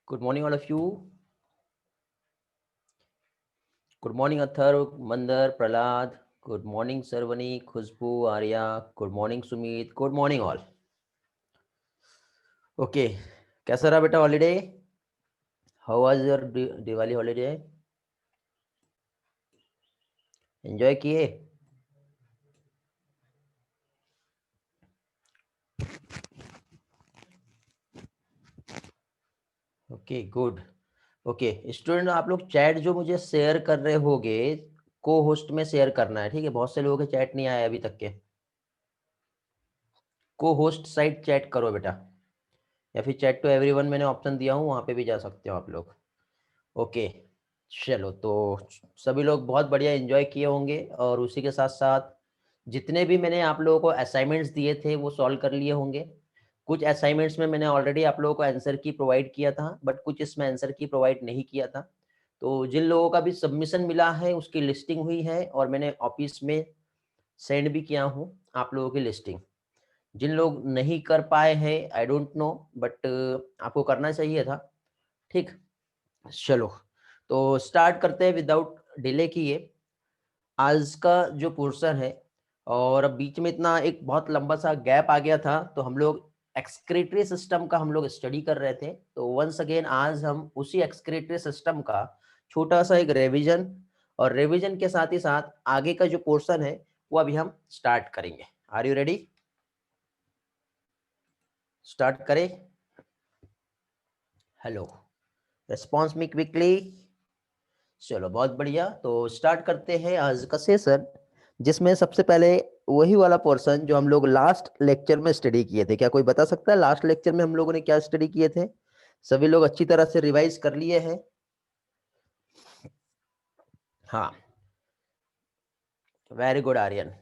Good morning, all of you. Good morning, Atharv, Mandar, Prahlad. Good morning, Sarvani, Khushbu, Arya. Good morning, Sumit. Good morning, all. Okay, कैसा रहा बेटा holiday? How was your Diwali holiday? Enjoy किए? Okay good. Okay student, आप लोग chat जो मुझे share कर रहे होगे को होस्ट में शेयर करना है, ठीक है? बहुत से लोगों के चैट नहीं आया अभी तक के. को होस्ट साइट चैट करो बेटा, या फिर चैट टू एवरीवन मैंने ऑप्शन दिया हूँ, वहाँ पे भी जा सकते हो आप लोग. ओके चलो, तो सभी लोग बहुत बढ़िया एंजॉय किए होंगे, और उसी के साथ साथ जितने भी मैंने आप लोगों को असाइनमेंट्स दिए थे वो सॉल्व कर लिए होंगे. कुछ असाइनमेंट्स में मैंने ऑलरेडी आप लोगों को आंसर की प्रोवाइड किया था, बट कुछ इसमें आंसर की प्रोवाइड नहीं किया था. तो जिन लोगों का भी सबमिशन मिला है उसकी लिस्टिंग हुई है, और मैंने ऑफिस में सेंड भी किया हूँ आप लोगों की लिस्टिंग. जिन लोग नहीं कर पाए हैं आई डोंट नो, बट आपको करना चाहिए था. ठीक, चलो तो स्टार्ट करते हैं विदाउट डिले किए आज का जो पोर्शन है. और अब बीच में इतना एक बहुत लंबा सा गैप आ गया था, तो हम लोग एक्सक्रीटरी सिस्टम का हम लोग स्टडी कर रहे थे. तो वंस अगेन आज हम उसी एक्सक्रीटरी सिस्टम का छोटा सा एक रिवीजन, और रिवीजन के साथ ही साथ आगे का जो पोर्शन है वो अभी हम स्टार्ट करेंगे. Are you ready? स्टार्ट करें? Hello, response me quickly. चलो बहुत बढ़िया, तो स्टार्ट करते हैं आज का सेशन, जिसमें सबसे पहले वही वाला पोर्शन जो हम लोग लास्ट लेक्चर में स्टडी किए थे. क्या कोई बता सकता है लास्ट लेक्चर में हम लोगों ने क्या स्टडी किए थे? सभी लोग अच्छी तरह से रिवाइज कर लिए हैं? हाँ, वेरी गुड आर्यन.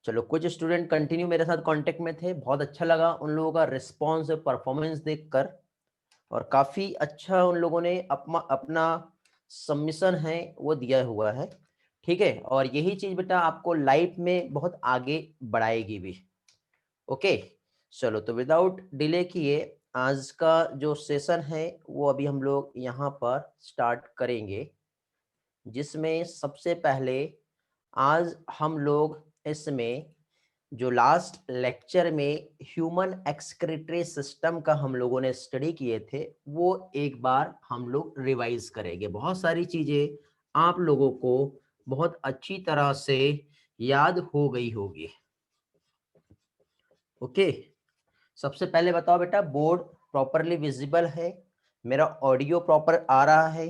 चलो, कुछ स्टूडेंट कंटिन्यू मेरे साथ कांटेक्ट में थे, बहुत अच्छा लगा उन लोगों का रिस्पॉन्स परफॉर्मेंस देखकर, और काफी अच्छा उन लोगों ने अपना अपना सबमिशन है वो दिया हुआ है. ठीक है, और यही चीज बेटा आपको लाइफ में बहुत आगे बढ़ाएगी भी. ओके चलो, तो विदाउट डिले किए आज का जो सेशन है वो अभी हम लोग यहाँ पर स्टार्ट करेंगे, जिसमें सबसे पहले आज हम लोग इसमें जो लास्ट लेक्चर में ह्यूमन एक्सक्रीटरी सिस्टम का हम लोगों ने स्टडी किए थे वो एक बार हम लोग रिवाइज करेंगे. बहुत सारी चीजें आप लोगों को बहुत अच्छी तरह से याद हो गई होगी. ओके, सबसे पहले बताओ बेटा, बोर्ड प्रॉपरली विजिबल है? मेरा ऑडियो प्रॉपर आ रहा है?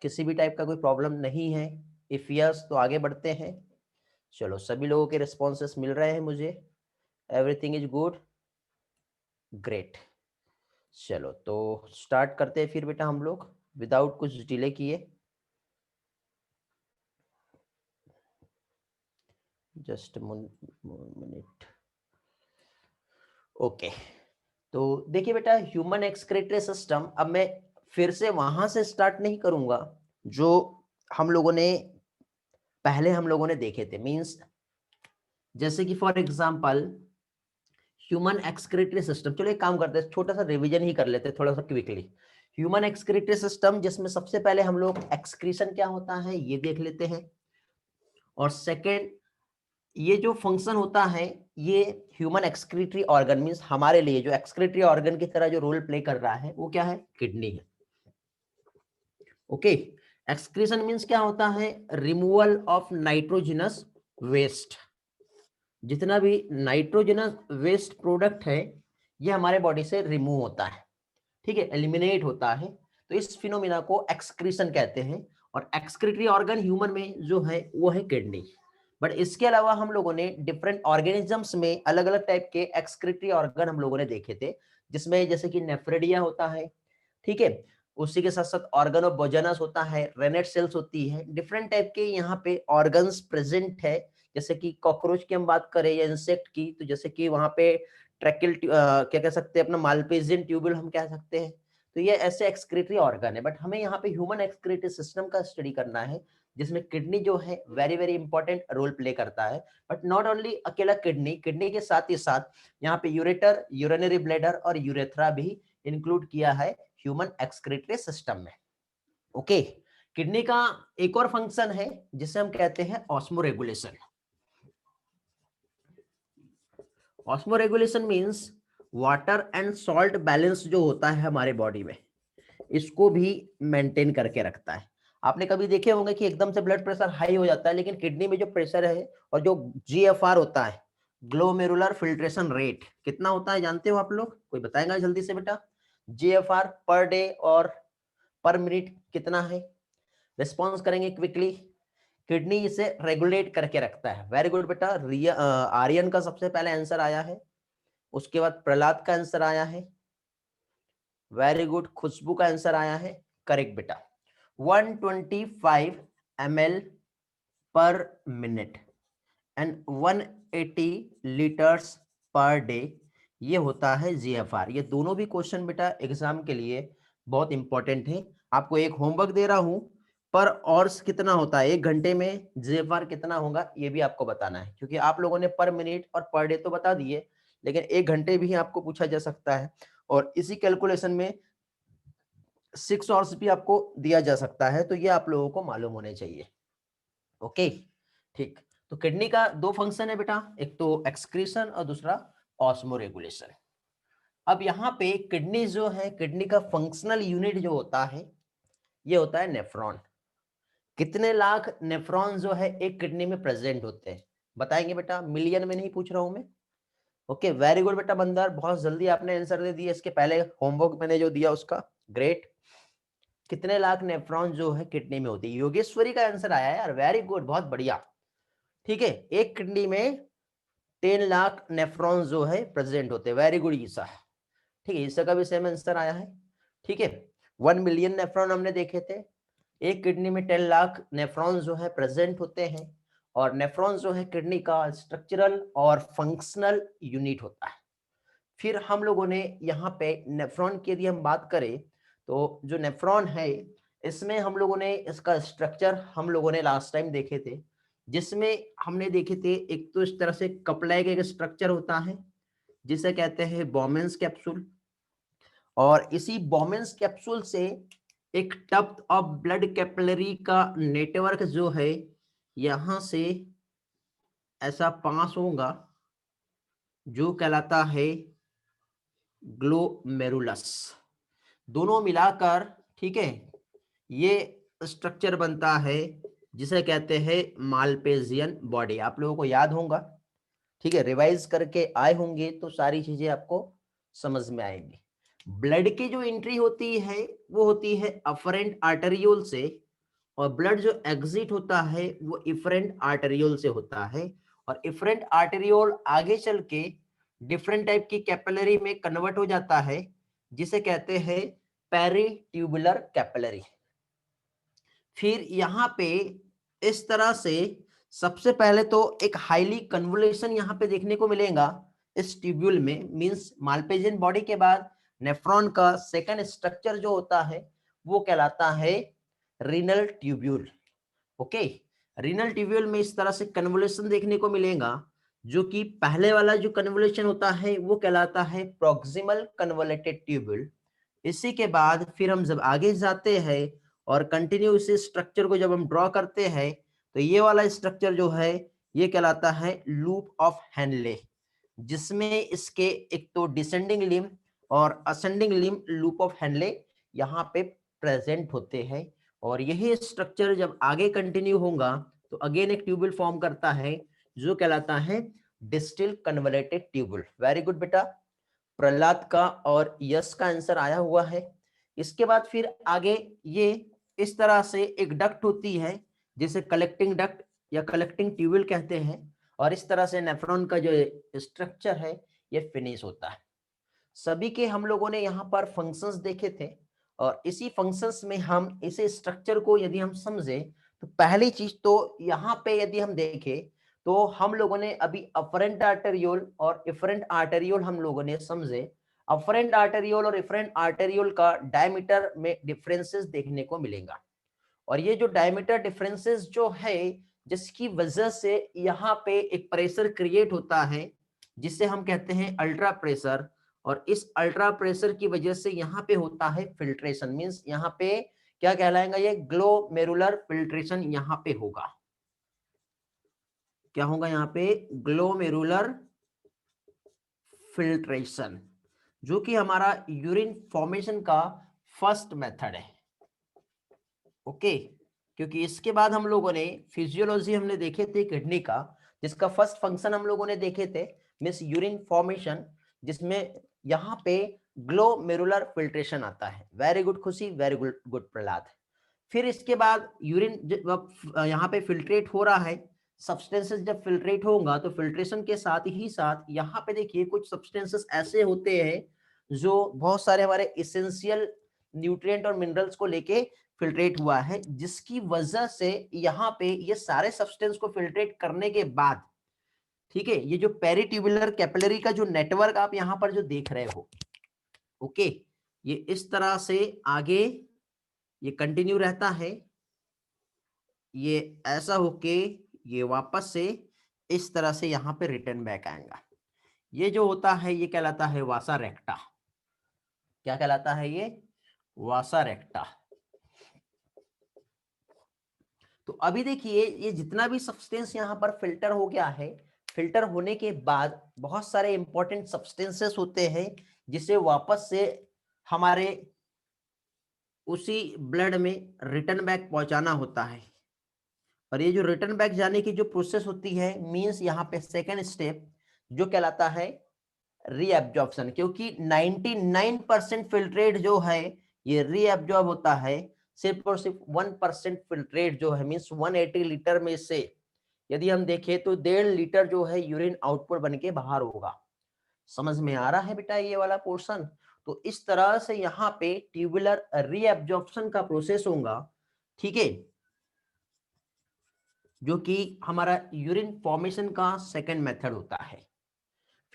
किसी भी टाइप का कोई प्रॉब्लम नहीं है? इफ यस तो आगे बढ़ते हैं. चलो, सभी लोगों के रिस्पॉन्सेस मिल रहे हैं मुझे. Everything is good, great. चलो, तो स्टार्ट करते हैं फिर बेटा हम लोग विदाउट कुछ डिले किए. Just minute. ओके, तो देखिए बेटा, ह्यूमन एक्सक्रीटरी सिस्टम, अब मैं फिर से वहां से स्टार्ट नहीं करूंगा जो हम लोगों ने पहले हम लोगों ने देखे थे. मींस जैसे कि for example human excretory system, चलो एक काम करते हैं, छोटा सा रिवीजन ही कर लेते हैं थोड़ा सा क्विकली. ह्यूमन एक्सक्रीटरी सिस्टम, जिसमें सबसे पहले हम लोग एक्सक्रीशन क्या होता है ये देख लेते हैं, और सेकेंड ये जो फंक्शन होता है ये ह्यूमन एक्सक्रीटरी ऑर्गन, मींस हमारे लिए जो एक्सक्रीटरी ऑर्गन की तरह जो रोल प्ले कर रहा है वो क्या है? किडनी है. ओके, एक्सक्रीशन मींस क्या होता है? Removal of nitrogenous waste. जितना भी नाइट्रोजनस वेस्ट प्रोडक्ट है ये हमारे बॉडी से रिमूव होता है, ठीक है, एलिमिनेट होता है. तो इस फिनोमिना को एक्सक्रीशन कहते हैं, और एक्सक्रीटरी ऑर्गन ह्यूमन में जो है वो है किडनी. बट इसके अलावा हम लोगों ने डिफरेंट ऑर्गेनिजम्स में अलग अलग टाइप के एक्सक्रीटरी ऑर्गन हम लोगों ने देखे थे, जिसमें जैसे कि नेफ्रेडिया होता है, ठीक है, उसी के साथ साथ ऑर्गन ऑफ बोजनस होता है, रेनेट सेल्स होती है, डिफरेंट टाइप के यहाँ पे ऑर्गन्स प्रेजेंट है. जैसे कि कॉकरोच की हम बात करें या इंसेक्ट की, तो जैसे कि वहां पे ट्रैकिल क्या कह सकते हैं अपना, मालपेजियन ट्यूबुल हम कह सकते हैं. तो ये ऐसे एक्सक्रीटरी ऑर्गन है, बट हमें यहाँ पे ह्यूमन एक्सक्रीटरी सिस्टम का स्टडी करना है, जिसमें किडनी जो है very very important role play करता है. बट नॉट ओनली अकेला किडनी, किडनी के साथ ही साथ यहाँ पे यूरेटर, यूरिनरी ब्लैडर और यूरेथ्रा भी इंक्लूड किया है ह्यूमन एक्सक्रीटरी सिस्टम में। ओके, किडनी का एक और फंक्शन है जिसे हम कहते हैं osmoregulation. Osmoregulation means water and salt balance जो होता है हमारे बॉडी में, इसको भी मेंटेन करके रखता है। आपने कभी देखे होंगे कि एकदम से ब्लड प्रेशर हाई हो जाता है, लेकिन किडनी में जो प्रेशर है और जो जीएफआर होता है, ग्लोमेरुलर फिल्ट्रेशन रेट, कितना होता है जानते हो आप लोग? कोई बताएगा जल्दी से बेटा? जीएफआर पर डे और पर मिनट कितना है? रिस्पॉन्स करेंगे क्विकली। किडनी इसे रेगुलेट करके रखता है। वेरी गुड बेटा। आर्यन का सबसे पहले आंसर आया है, उसके बाद प्रहलाद का आंसर आया है। Very good. खुशबू का आंसर आया है, करेक्ट बेटा। 125 ml पर minute and 180 litres per day, ये होता है जीएफआर। ये दोनों भी क्वेश्चन बेटा एग्जाम के लिए बहुत इंपॉर्टेंट है। आपको एक होमवर्क दे रहा हूं, पर ऑर्स कितना होता है, 1 घंटे में जीएफआर कितना होगा ये भी आपको बताना है, क्योंकि आप लोगों ने पर मिनट और पर डे तो बता दिए, लेकिन 1 घंटे भी आपको पूछा जा सकता है, और इसी कैलकुलेशन में 6 आवर्स भी आपको दिया जा सकता है, तो ये आप लोगों को मालूम होने चाहिए। ओके, ठीक। तो किडनी का 2 फंक्शन है बेटा, एक तो एक्सक्रीशन और दूसरा ऑस्मोरेगुलेशन। अब यहाँ पे किडनी जो है, किडनी का फंक्शनल यूनिट जो होता है, ये होता है नेफ्रॉन। कितने लाख नेफ्रॉन जो है एक किडनी में प्रेजेंट होते हैं, बताएंगे बेटा? मिलियन में नहीं पूछ रहा हूं मैं। ओके, वेरी गुड बेटा बंदर, बहुत जल्दी आपने आंसर दे दिया। इसके पहले होमवर्क मैंने जो दिया उसका, ग्रेट। कितने लाख नेफ्रॉन जो है किडनी में होती है? योगेश्वरी का आंसर आया यार, वेरी गुड, बहुत बढ़िया। ठीक है, एक किडनी में 10 लाख नेफ्रॉन जो है प्रेजेंट होते हैं। वेरी गुड ईसा। ठीक है, ईसा का भी सेम आंसर आया है। ठीक है, 1 मिलियन नेफ्रॉन हमने देखे थे, एक किडनी में 10 लाख नेफ्रॉन जो है प्रेजेंट होते हैं। और नेफ्रॉन जो है किडनी का स्ट्रक्चरल और फंक्शनल यूनिट होता है। फिर हम लोगों ने यहाँ पे नेफ्रॉन की यदि हम बात करें, तो जो नेफ्रॉन है, इसमें हम लोगों ने इसका स्ट्रक्चर हम लोगों ने लास्ट टाइम देखे थे, जिसमें हमने देखे थे एक तो इस तरह से कपड़े का एक स्ट्रक्चर होता है जिसे कहते हैं बोमेंस कैप्सूल, और इसी बोमेंस कैप्सूल से एक टप्थ ऑफ ब्लड कैपिलरी का नेटवर्क जो है यहां से ऐसा पास होगा, जो कहलाता है ग्लोमेरुलस। दोनों मिलाकर, ठीक है, ये स्ट्रक्चर बनता है जिसे कहते हैं मालपेजियन बॉडी। आप लोगों को याद होगा, ठीक है, रिवाइज करके आए होंगे तो सारी चीजें आपको समझ में आएंगी। ब्लड की जो एंट्री होती है वो होती है अफरेंट आर्टेरियोल से, और ब्लड जो एग्जिट होता है वो इफरेंट आर्टेरियोल से होता है, और इफरेंट आर्टेरियोल आगे चल के डिफरेंट टाइप की कैपिलरी में कन्वर्ट हो जाता है, जिसे कहते हैं पेरिट्यूबुलर कैपिलरी। फिर यहाँ पे इस तरह से सबसे पहले तो एक हाईली कन्वोल्यूशन यहाँ पे देखने को मिलेगा इस ट्यूब्यूल में, मींस मालपेजियन बॉडी के बाद नेफ्रॉन का सेकंड स्ट्रक्चर जो होता है वो कहलाता है renal tubule. Okay, renal tubule में इस तरह से कन्वोल्यूशन देखने को मिलेगा, जो कि पहले वाला जो कन्वोल्यूशन होता है वो कहलाता है प्रॉक्सिमल कन्वोलेटेड ट्यूब्यूल। इसी के बाद फिर हम जब आगे जाते हैं और कंटिन्यू इस स्ट्रक्चर को जब हम ड्रॉ करते हैं, तो ये वाला स्ट्रक्चर जो है ये कहलाता है लूप ऑफ हेनले, जिसमें इसके एक तो डिसेंडिंग लिम्ब और ascending limb loop of Henle यहाँ पे प्रेजेंट होते हैं। और यही स्ट्रक्चर जब आगे कंटिन्यू होगा तो अगेन एक ट्यूबुल फॉर्म करता है जो कहलाता है distil convoluted tubule. Very good बेटा, प्रहलाद का और यश का आंसर आया हुआ है। इसके बाद फिर आगे ये इस तरह से एक डक्ट होती है जिसे कलेक्टिंग डक्ट या कलेक्टिंग ट्यूबुल कहते हैं, और इस तरह से नेफ्रॉन का जो स्ट्रक्चर है ये फिनिश होता है। सभी के हम लोगों ने यहाँ पर फंक्शंस देखे थे, और इसी फंक्शंस में हम इसे स्ट्रक्चर को यदि हम समझे, तो पहली चीज तो यहाँ पे यदि हम देखें तो हम लोगों ने अभी अफरेंट आर्टेरियोल और इफरेंट आर्टेरियोल हम लोगों ने समझे। अफरेंट आर्टेरियोल और इफरेंट आर्टेरियोल का डायमीटर में डिफरेंसेस देखने को मिलेगा, और ये जो डायमीटर डिफरेंसेस जो है जिसकी वजह से यहाँ पे एक प्रेशर क्रिएट होता है जिसे हम कहते हैं अल्ट्रा प्रेशर, और इस अल्ट्रा प्रेशर की वजह से यहाँ पे होता है फिल्ट्रेशन, मींस यहाँ पे क्या कहलाएगा, ये ग्लोमेरुलर फिल्ट्रेशन यहाँ पे होगा। क्या होगा यहाँ पे, ग्लोमेरुलर फिल्ट्रेशन, जो कि हमारा यूरिन फॉर्मेशन का फर्स्ट मेथड है। ओके, क्योंकि इसके बाद हम लोगों ने फिजियोलॉजी हमने देखे थे किडनी का, जिसका फर्स्ट फंक्शन हम लोगों ने देखे थे मींस यूरिन फॉर्मेशन, जिसमें यहाँ पे ग्लोमेरुलर फिल्ट्रेशन आता है। वेरी गुड खुशी, वेरी गुड गुड प्रहलाद। फिर इसके बाद यूरिन यहाँ पे फिल्ट्रेट हो रहा है, सब्सटेंसेस जब फिल्ट्रेट होगा तो फिल्ट्रेशन के साथ ही साथ यहाँ पे देखिए कुछ सब्सटेंसेस ऐसे होते हैं जो बहुत सारे हमारे इसेंशियल न्यूट्रिएंट और मिनरल्स को लेके फिल्ट्रेट हुआ है, जिसकी वजह से यहाँ पे ये सारे सब्सटेंस को फिल्ट्रेट करने के बाद, ठीक है, ये जो पेरिट्यूबुलर कैपिलरी का जो नेटवर्क आप यहाँ पर जो देख रहे हो, ओके, ये इस तरह से आगे ये कंटिन्यू रहता है, ये ऐसा होके ये वापस से इस तरह से यहाँ पे रिटर्न बैक आएगा। ये जो होता है ये कहलाता है वासा रेक्टा। क्या कहलाता है ये, वासा रेक्टा। तो अभी देखिए ये जितना भी सब्सटेंस यहाँ पर फिल्टर हो गया है, फिल्टर होने के बाद बहुत सारे इंपॉर्टेंट सब्सटेंसेस होते हैं जिसे वापस से हमारे उसी ब्लड में रिटर्न बैक पहुंचाना होता है। और ये जो रिटर्न बैक जाने की जो प्रोसेस होती है मींस यहाँ पे सेकेंड स्टेप जो कहलाता है रीएब्जॉर्प्शन, क्योंकि 99% फिल्ट्रेट जो है ये रीएब्जॉर्ब होता है, सिर्फ और सिर्फ 1% फिल्ट्रेट जो है मींस 180 लीटर में से यदि हम देखें तो 1.5 लीटर जो है यूरिन आउटपुट बन के बाहर होगा। समझ में आ रहा है बेटा ये वाला पोर्शन? तो इस तरह से यहाँ पे ट्यूबुलर रीएब्जॉर्प्शन का प्रोसेस होगा, ठीक है, जो कि हमारा यूरिन फॉर्मेशन का सेकंड मेथड होता है।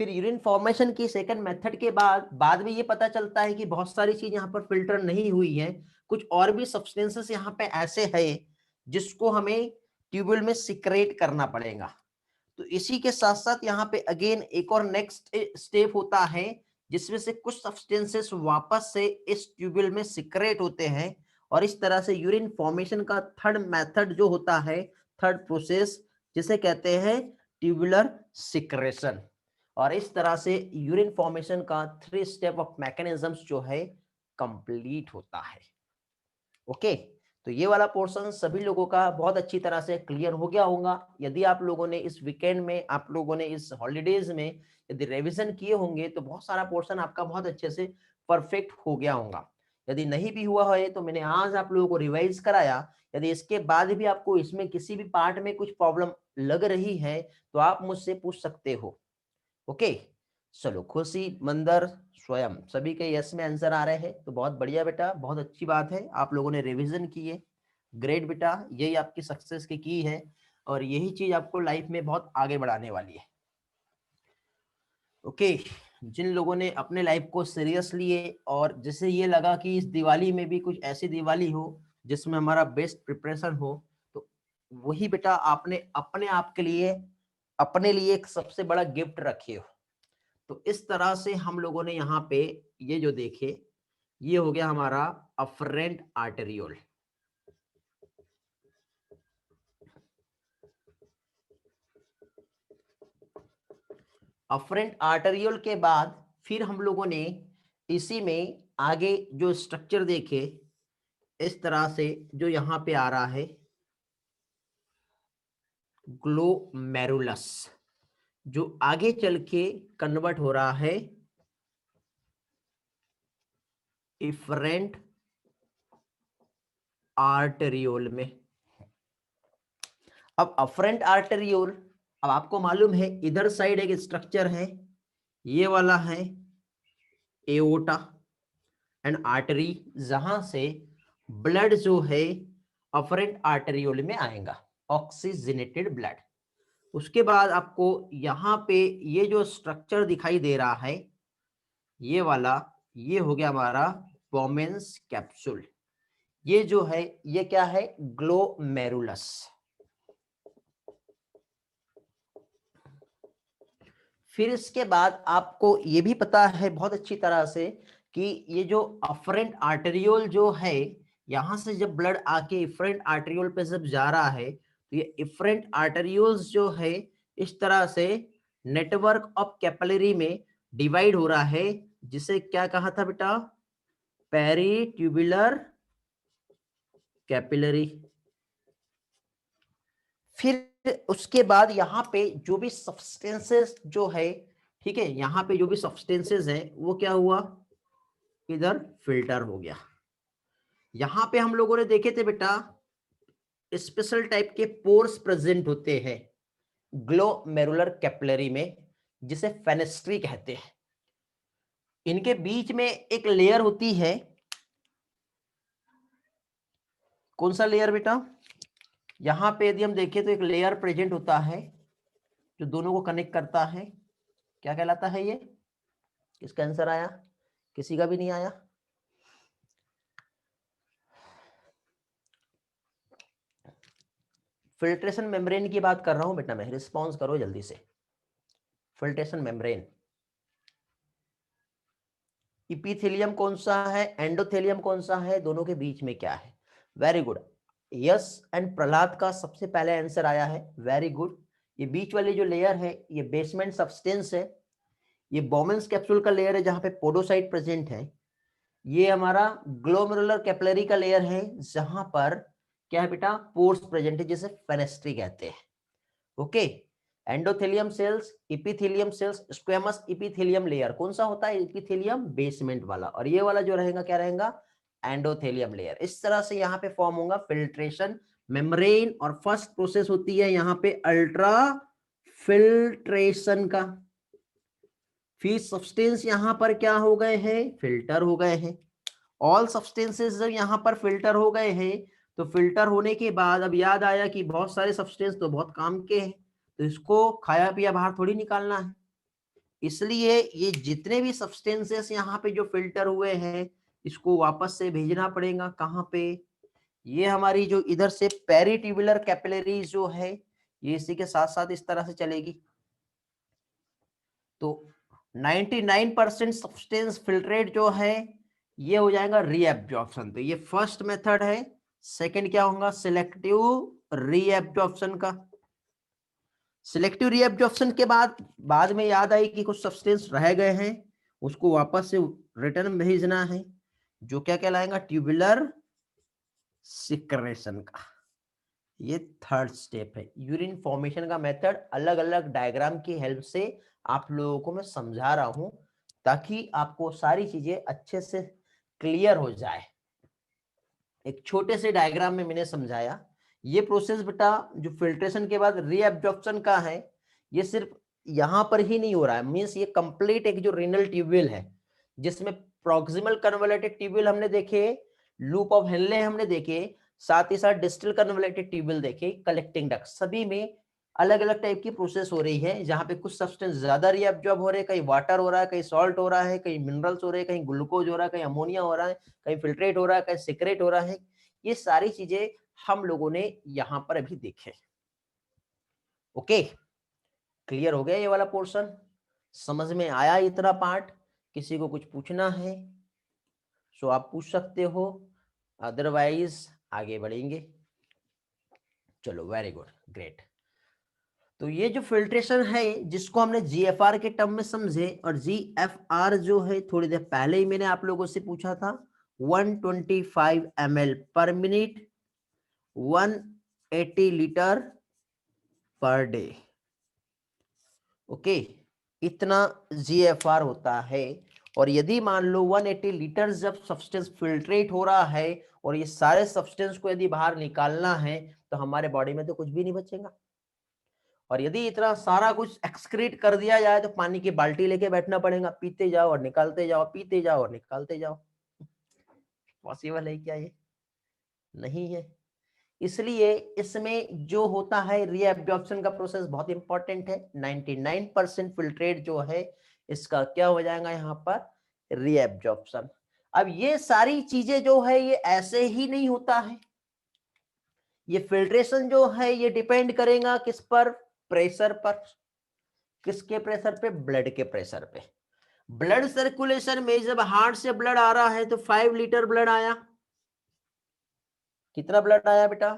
फिर यूरिन फॉर्मेशन की सेकंड मेथड के बाद में ये पता चलता है कि बहुत सारी चीज यहाँ पर फिल्टर नहीं हुई है, कुछ और भी सब्सटेंसेस यहाँ पे ऐसे है जिसको हमें ट्यूबुल में सिक्रेट करना पड़ेगा। तो इसी के साथ साथ यहाँ पे अगेन एक और नेक्स्ट स्टेप होता है जिसमें से कुछ सब्सटेंसेस वापस से इस ट्यूबुल में सिक्रेट होते हैं, और इस तरह से यूरिन फॉर्मेशन का थर्ड मेथड जो होता है, थर्ड प्रोसेस, जिसे कहते हैं ट्यूबुलर सिक्रेशन। और इस तरह से यूरिन फॉर्मेशन का 3 स्टेप ऑफ मैकेनिज्म्स जो है कंप्लीट होता है। ओके, तो ये वाला पोर्शन सभी लोगों का बहुत अच्छी तरह से क्लियर हो गया होगा। यदि आप लोगों ने इस वीकेंड में, आप लोगों ने इस हॉलीडेज में यदि रिवीजन किए होंगे तो बहुत सारा पोर्शन आपका बहुत अच्छे से परफेक्ट हो गया होगा। यदि नहीं भी हुआ है तो मैंने आज आप लोगों को रिवाइज कराया। यदि इसके बाद भी आपको इसमें किसी भी पार्ट में कुछ प्रॉब्लम लग रही है तो आप मुझसे पूछ सकते हो। ओके, चलो खुशी, मंदर, स्वयं सभी के यस में आंसर आ रहे हैं तो बहुत बढ़िया बेटा, बहुत अच्छी बात है, आप लोगों ने रिवीजन किए। ग्रेट बेटा, यही आपकी सक्सेस की है और यही चीज आपको लाइफ में बहुत आगे बढ़ाने वाली है। ओके, जिन लोगों ने अपने लाइफ को सीरियस लिए और जिसे ये लगा कि इस दिवाली में भी कुछ ऐसी दिवाली हो जिसमें हमारा बेस्ट प्रिपरेशन हो, तो वही बेटा आपने अपने आप के लिए, अपने लिए एक सबसे बड़ा गिफ्ट रखे हो। तो इस तरह से हम लोगों ने यहाँ पे ये जो देखे, ये हो गया हमारा अफरेंट आर्टेरियोल। अफरेंट आर्टेरियोल के बाद फिर हम लोगों ने इसी में आगे जो स्ट्रक्चर देखे, इस तरह से जो यहाँ पे आ रहा है ग्लोमेरुलस, जो आगे चल के कन्वर्ट हो रहा है इफरेंट आर्टेरियोल में। अब अफरेंट आर्टेरियोल, अब आपको मालूम है इधर साइड एक स्ट्रक्चर है, ये वाला है एओर्टा एंड आर्टरी, जहां से ब्लड जो है अफरेंट आर्टेरियोल में आएगा, ऑक्सीजनेटेड ब्लड। उसके बाद आपको यहाँ पे ये जो स्ट्रक्चर दिखाई दे रहा है, ये वाला, ये हो गया हमारा बोमेंस कैप्सूल। ये जो है ये क्या है, ग्लोमेरुलस। फिर इसके बाद आपको ये भी पता है बहुत अच्छी तरह से कि ये जो अफरेंट आर्टेरियोल जो है, यहाँ से जब ब्लड आके इफरेंट आर्टेरियोल पे जब जा रहा है तो ये इफरेंट आर्टेरियोल्स जो है इस तरह से नेटवर्क ऑफ कैपिलरी में डिवाइड हो रहा है, जिसे क्या कहा था बेटा? Peritubular capillary. फिर उसके बाद यहाँ पे जो भी सब्सटेंसेस जो है, ठीक है, यहाँ पे जो भी सब्सटेंसेस है वो क्या हुआ? इधर फिल्टर हो गया। यहाँ पे हम लोगों ने देखे थे बेटा स्पेशल टाइप के पोर्स प्रेजेंट होते हैं ग्लोमेरुलर कैपिलरी में, जिसे फेनेस्ट्री कहते हैं। इनके बीच में एक लेयर होती है, कौन सा लेयर बेटा? यहाँ पे यदि हम देखें तो एक लेयर प्रेजेंट होता है जो दोनों को कनेक्ट करता है। क्या कहलाता है ये? किसका आंसर आया? किसी का भी नहीं आया? फिल्ट्रेशन मेम्ब्रेन की बात कर रहा हूं बेटा मैं, रिस्पॉन्स करो जल्दी से। फिल्ट्रेशन मेम्ब्रेन, इपिथेलियम कौन सा है, एंडोथेलियम कौन सा है, दोनों के बीच में क्या है? Very good, yes and Prahlad का सबसे पहले आंसर आया है, वेरी गुड। ये बीच वाली जो लेयर है ये बेसमेंट सब्सटेंस है, ये बोमेंस कैप्सूल का लेयर है जहां पे पोडोसाइट प्रेजेंट है। ये हमारा ग्लोमेरुलर कैपिलरी का लेयर है जहां पर क्या है बेटा? पोर्स प्रेजेंट है, जिसे फेनेस्ट्री कहते हैं। Okay, endothelium cells, epithelium cells, squamous epithelium layer कौन सा होता है? इपिथेलियम बेसमेंट वाला, और ये वाला जो रहेगा क्या रहेगा? Endothelium layer. इस तरह से यहाँ पे फॉर्म होगा फिल्ट्रेशन मेम्ब्रेन, और फर्स्ट प्रोसेस होती है यहाँ पे अल्ट्रा फिल्ट्रेशन का। फिर सब्सटेंस यहाँ पर क्या हो गए हैं? फिल्टर हो गए हैं। ऑल सब्सटेंसेस जब यहाँ पर फिल्टर हो गए हैं तो फिल्टर होने के बाद अब याद आया कि बहुत सारे सब्सटेंस तो बहुत काम के हैं, तो इसको खाया पिया बाहर थोड़ी निकालना है। इसलिए ये जितने भी सब्सटेंसेस यहाँ पे जो फिल्टर हुए हैं इसको वापस से भेजना पड़ेगा। कहाँ पे? ये हमारी जो इधर से पेरिट्यूबुलर कैपिलरीज जो है ये इसी के साथ साथ इस तरह से चलेगी। तो 99% सब्सटेंस फिल्ट्रेट जो है ये हो जाएगा रीएब्जॉर्प्शन। तो ये फर्स्ट मेथड है। सेकंड क्या होगा? सिलेक्टिव रीएब्जॉर्प्शन का। सिलेक्टिव रीएब्जॉर्प्शन के बाद में याद आई कि कुछ सब्सटेंस रह गए हैं, उसको वापस से रिटर्न भेजना है, जो क्या कहलाएगा? ट्यूबुलर सिक्रेशन का। ये थर्ड स्टेप है। यूरिन फॉर्मेशन का मेथड अलग अलग डायग्राम की हेल्प से आप लोगों को मैं समझा रहा हूं ताकि आपको सारी चीजें अच्छे से क्लियर हो जाए। एक छोटे से डायग्राम में मैंने समझाया। ये प्रोसेस बेटा जो फिल्ट्रेशन के बाद रीअब्जॉर्प्शन का है, ये सिर्फ यहां पर ही नहीं हो रहा है, मींस ये कंप्लीट एक जो रीनल ट्यूब्यूल है जिसमें प्रॉक्सिमल कन्वोल्यूटेड ट्यूब्यूल हमने देखे, लूप ऑफ हेनले हमने देखे, साथ ही साथ डिस्टल कन्वोल्यूटेड ट्यूब्यूल देखे, कलेक्टिंग डक्ट, सभी में अलग अलग टाइप की प्रोसेस हो रही है जहां पे कुछ सब्सटेंस ज्यादा रीअब्जॉर्ब हो रहे हैं, कहीं वाटर हो रहा है, कहीं सॉल्ट हो रहा है, कहीं मिनरल्स हो रहे हैं, कहीं ग्लूकोज हो रहा है, कहीं अमोनिया हो रहा है, कहीं फिल्ट्रेट हो रहा है, कहीं सिक्रेट हो रहा है। ये सारी चीजें हम लोगों ने यहां पर अभी देखे। ओके, क्लियर हो गया ये वाला पोर्शन? समझ में आया इतना पार्ट? किसी को कुछ पूछना है सो आप पूछ सकते हो, अदरवाइज आगे बढ़ेंगे। चलो, वेरी गुड, ग्रेट। तो ये जो फिल्ट्रेशन है जिसको हमने जीएफआर के टर्म में समझे, और जीएफआर जो है थोड़ी देर पहले ही मैंने आप लोगों से पूछा था, 125 ml पर minute, 180 litre per day. Okay, इतना जीएफआर होता है। और यदि मान लो 180 लीटर जब सब्सटेंस फिल्ट्रेट हो रहा है और ये सारे सब्सटेंस को यदि बाहर निकालना है तो हमारे बॉडी में तो कुछ भी नहीं बचेगा। और यदि इतना सारा कुछ एक्सक्रीट कर दिया जाए तो पानी की बाल्टी लेके बैठना पड़ेगा, पीते जाओ और निकालते जाओ, पीते जाओ और निकालते जाओ। पॉसिबल है क्या ये? नहीं है। इसलिए इसमें जो होता है रीअब्जॉर्प्शन का प्रोसेस बहुत इंपॉर्टेंट है। 99% फिल्ट्रेट जो है इसका क्या हो जाएगा यहाँ पर? रीअब्जॉर्प्शन। अब ये सारी चीजें जो है ये ऐसे ही नहीं होता है। ये फिल्ट्रेशन जो है ये डिपेंड करेगा किस पर? प्रेशर पर। किसके प्रेशर पे? ब्लड के प्रेशर पे। ब्लड सर्कुलेशन में जब हार्ट से ब्लड आ रहा है तो 5 लीटर ब्लड आया। कितना ब्लड आया बेटा?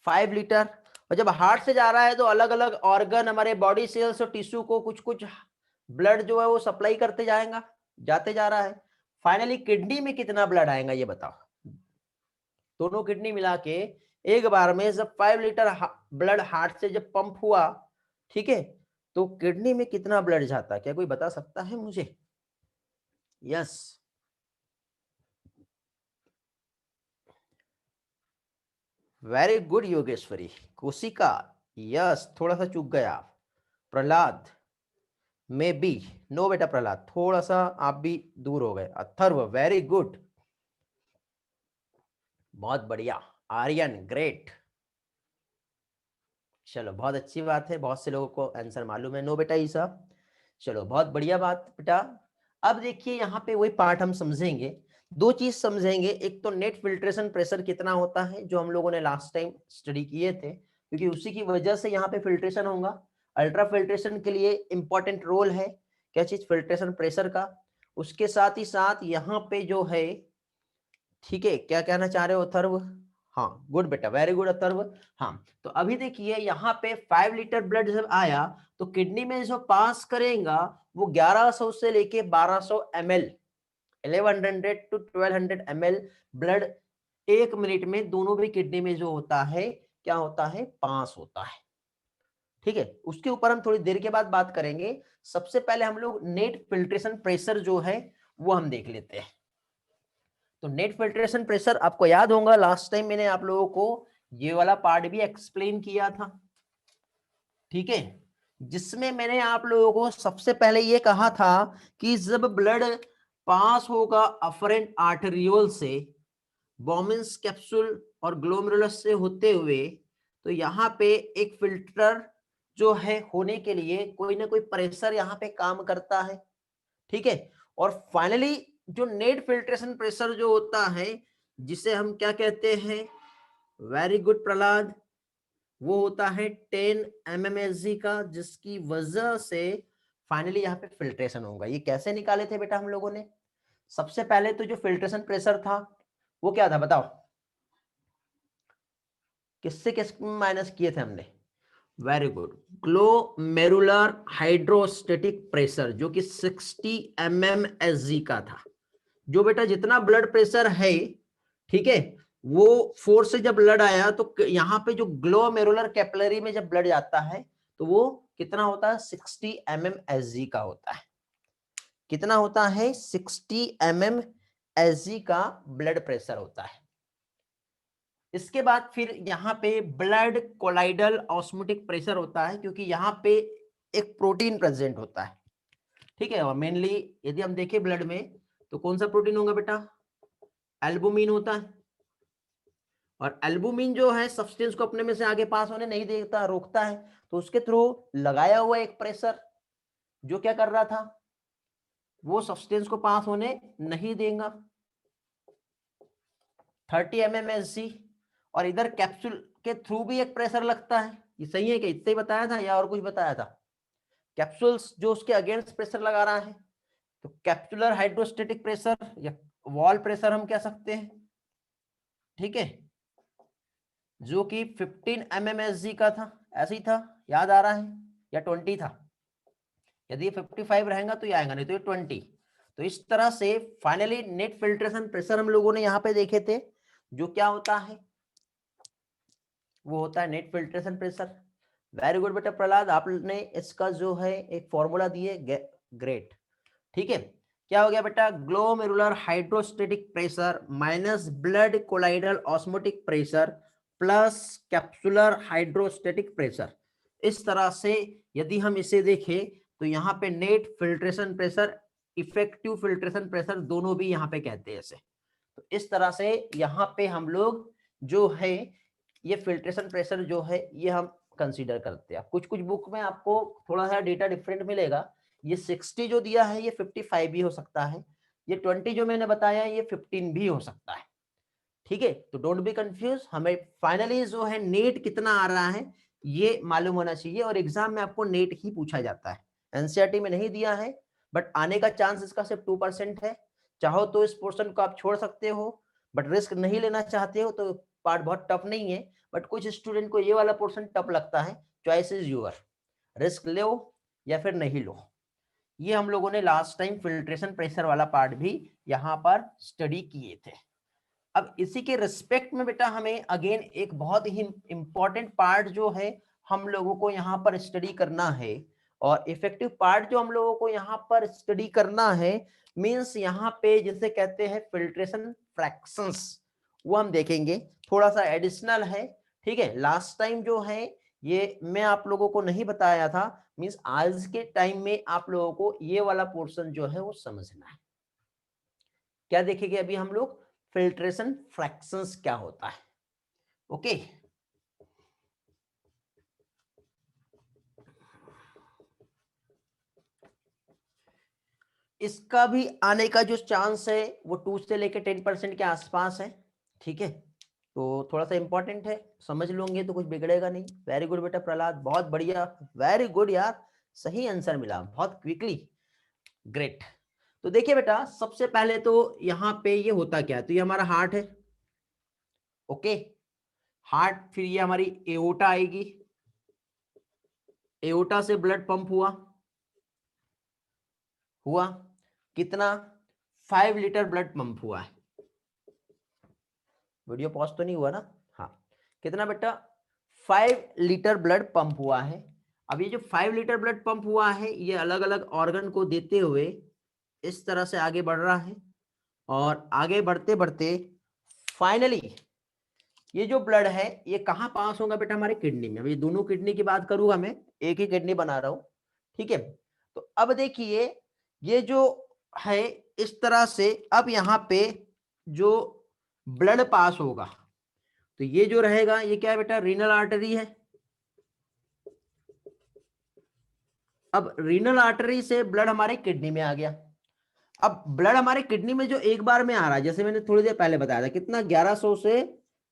5 लीटर। और जब हार्ट से जा रहा है तो अलग अलग ऑर्गन, हमारे बॉडी सेल्स और टिश्यू को कुछ कुछ ब्लड जो है वो सप्लाई करते जाएगा, जाते जा रहा है। फाइनली किडनी में कितना ब्लड आएगा ये बताओ? दोनों किडनी मिला के एक बार में जब 5 लीटर ब्लड हार्ट से जब पंप हुआ, ठीक है, तो किडनी में कितना ब्लड जाता है? क्या कोई बता सकता है मुझे? Yes, very good Yogeshwari. कोशिका, यस, थोड़ा सा चूक गया। प्रहलाद, मे बी, नो बेटा प्रहलाद, थोड़ा सा आप भी दूर हो गए। अथर्व, वेरी गुड, बहुत बढ़िया। आर्यन, ग्रेट। चलो बहुत अच्छी बात है, बहुत से लोगों को आंसर मालूम है। नो बेटा ईसा, चलो बहुत बढ़िया बात बेटा। अब देखिए यहाँ पे वही पार्ट हम समझेंगे, दो चीज समझेंगे। एक तो नेट फिल्ट्रेशन प्रेशर कितना होता है, जो हम लोगों ने लास्ट टाइम स्टडी किए थे, क्योंकि उसी की वजह से यहाँ पे फिल्ट्रेशन होगा। अल्ट्रा फिल्ट्रेशन के लिए इंपॉर्टेंट रोल है क्या चीज? फिल्ट्रेशन प्रेशर का। उसके साथ ही साथ यहाँ पे जो है, ठीक है, क्या कहना चाह रहे हो अथर्व? हाँ, गुड बेटा, वेरी गुड अथर्व। हाँ, तो अभी देखिए यहाँ पे 5 लीटर ब्लड जब आया तो किडनी में जो पास करेगा वो 1100 से लेके 1200 ml, 1100 to 1200 ml blood 1 minute में दोनों भी किडनी में जो होता है, क्या होता है? पास होता है। ठीक है, उसके ऊपर हम थोड़ी देर के बाद बात करेंगे। सबसे पहले हम लोग नेट फिल्ट्रेशन प्रेशर जो है वो हम देख लेते हैं। तो नेट फिल्ट्रेशन प्रेशर आपको याद होगा, लास्ट टाइम मैंने आप लोगों को ये वाला पार्ट भी एक्सप्लेन किया था, ठीक है, जिसमें मैंने आप लोगों को सबसे पहले ये कहा था कि जब ब्लड पास होगा अफरेंट आर्टेरियोल से, बोमेन्स कैप्सूल और ग्लोमेरुलस से होते हुए, तो यहाँ पे एक फिल्टर जो है होने के लिए कोई ना कोई प्रेशर यहाँ पे काम करता है, ठीक है। और फाइनली जो नेट फिल्ट्रेशन प्रेशर जो होता है, जिसे हम क्या कहते हैं? वेरी गुड प्रहलाद, वो होता है 10 mmHg का, जिसकी वजह से फाइनली यहाँ पे फिल्ट्रेशन होगा। ये कैसे निकाले थे बेटा हम लोगों ने? सबसे पहले तो जो फिल्ट्रेशन प्रेशर था वो क्या था बताओ? किससे किस माइनस किए थे हमने? Very good, glomerular hydrostatic pressure, जो कि 60 mmHg का था। जो बेटा जितना ब्लड प्रेशर है, ठीक है, वो फोर्स से जब ब्लड आया तो यहाँ पे जो ग्लोमेरुलर कैपिलरी में जब ब्लड जाता है तो वो कितना होता है? 60 mmHg का होता है। कितना होता है? 60 mmHg का ब्लड प्रेशर होता है। इसके बाद फिर यहाँ पे ब्लड कोलाइडल ऑस्मोटिक प्रेशर होता है, क्योंकि यहाँ पे एक प्रोटीन प्रेजेंट होता है, ठीक है। और मेनली यदि हम देखें ब्लड में तो कौन सा प्रोटीन होगा बेटा? एल्बुमिन होता है। और एल्बुमिन जो है सब्सटेंस को अपने में से आगे पास होने नहीं देता, रोकता है। तो उसके थ्रू लगाया हुआ एक प्रेशर जो क्या कर रहा था? वो सब्सटेंस को पास होने नहीं देगा, 30 mmHg। और इधर कैप्सूल के थ्रू भी एक प्रेशर लगता है। ये सही है क्या? इतना ही बताया था या और कुछ बताया था? कैप्सूल्स जो उसके अगेंस्ट प्रेशर लगा रहा है, तो कैप्सुलर हाइड्रोस्टेटिक प्रेशर या वॉल प्रेशर हम कह सकते हैं, ठीक है, जो कि 15 mmHg का था। ऐसे ही था, याद आ रहा है? या 20 था? यदि 55 रहेगा तो ये आएगा, नहीं तो ये 20। तो इस तरह से फाइनली नेट फिल्ट्रेशन प्रेशर हम लोगों ने यहाँ पे देखे थे, जो क्या होता है? वो होता है net filtration pressure. Very good बेटा प्रहलाद, आपने इसका जो है एक फॉर्मूला दिए, ग्रेट, ठीक है। क्या हो गया बेटा? Glomerular hydrostatic pressure minus blood colloidal osmotic pressure plus capsular hydrostatic pressure. इस तरह से यदि हम इसे देखें तो यहाँ पे net filtration pressure, effective filtration pressure, दोनों भी यहाँ पे कहते हैं इसे। तो इस तरह से यहाँ पे हम लोग जो है ये फिल्ट्रेशन प्रेशर जो है ये हम कंसीडर करते हैं। कुछ कुछ बुक में आपको थोड़ा सा डेटा डिफरेंट मिलेगा। ये 60 जो दिया है ये 55 भी हो सकता है, ये 20 जो मैंने बताया ये 15 भी हो सकता है, ठीक है। तो डोंट बी कंफ्यूज, हमें फाइनली जो है नेट कितना आ रहा है ये मालूम होना चाहिए, और एग्जाम में आपको नेट ही पूछा जाता है। एनसीईआरटी में नहीं दिया है, बट आने का चांस इसका सिर्फ 2% है। चाहो तो इस पोर्शन को आप छोड़ सकते हो, बट रिस्क नहीं लेना चाहते हो तो पार्ट बहुत टफ नहीं है, बट कुछ स्टूडेंट को ये वाला पोर्शन टफ लगता है। चॉइस इज यूअर, रिस्क लो या फिर नहीं लो। ये हम लोगों ने लास्ट टाइम फिल्ट्रेशन प्रेशर वाला पार्ट भी यहाँ पर स्टडी किए थे। अब इसी के रिस्पेक्ट में बेटा हमें अगेन एक बहुत ही इंपॉर्टेंट पार्ट जो है हम लोगों को यहाँ पर स्टडी करना है, और इफेक्टिव पार्ट जो हम लोगों को यहाँ पर स्टडी करना है मींस यहाँ पे जिसे कहते हैं फिल्ट्रेशन फ्रैक्शंस, वो हम देखेंगे। थोड़ा सा एडिशनल है, ठीक है। लास्ट टाइम जो है ये मैं आप लोगों को नहीं बताया था, मींस आज के टाइम में आप लोगों को ये वाला पोर्शन जो है वो समझना है। क्या देखेंगे अभी हम लोग? फिल्ट्रेशन फ्रैक्शंस क्या होता है। ओके, इसका भी आने का जो चांस है वो 2 से लेकर 10% के आसपास है, ठीक है। तो थोड़ा सा इंपॉर्टेंट है, समझ लोगे तो कुछ बिगड़ेगा नहीं। वेरी गुड बेटा प्रहलाद, बहुत बढ़िया, वेरी गुड यार, सही आंसर मिला बहुत क्विकली, ग्रेट। तो देखिए बेटा सबसे पहले तो यहाँ पे ये होता क्या है, तो ये हमारा हार्ट है, ओके। हार्ट, फिर ये हमारी एओर्टा आएगी, एओर्टा से ब्लड पंप हुआ कितना? 5 लीटर ब्लड पंप हुआ है। वीडियो पॉज तो नहीं हुआ ना? हाँ, कितना बेटा? 5 लीटर ब्लड पंप हुआ है। अब ये जो 5 लीटर ब्लड पंप हुआ है ये अलग अलग ऑर्गन को देते हुए इस तरह से आगे बढ़ रहा है, और आगे बढ़ते बढ़ते फाइनली ये जो ब्लड है ये कहाँ पास होगा बेटा? हमारे किडनी में। अभी दोनों किडनी की बात करूंगा मैं, एक ही किडनी बना रहा हूं, ठीक है। तो अब देखिए ये जो है इस तरह से, अब यहाँ पे जो ब्लड पास होगा तो ये जो रहेगा ये क्या है बेटा? रीनल आर्टरी है। अब रीनल आर्टरी से ब्लड हमारे किडनी में आ गया। अब ब्लड हमारे किडनी में जो एक बार में आ रहा है, जैसे मैंने थोड़ी देर पहले बताया था, कितना? 1100 से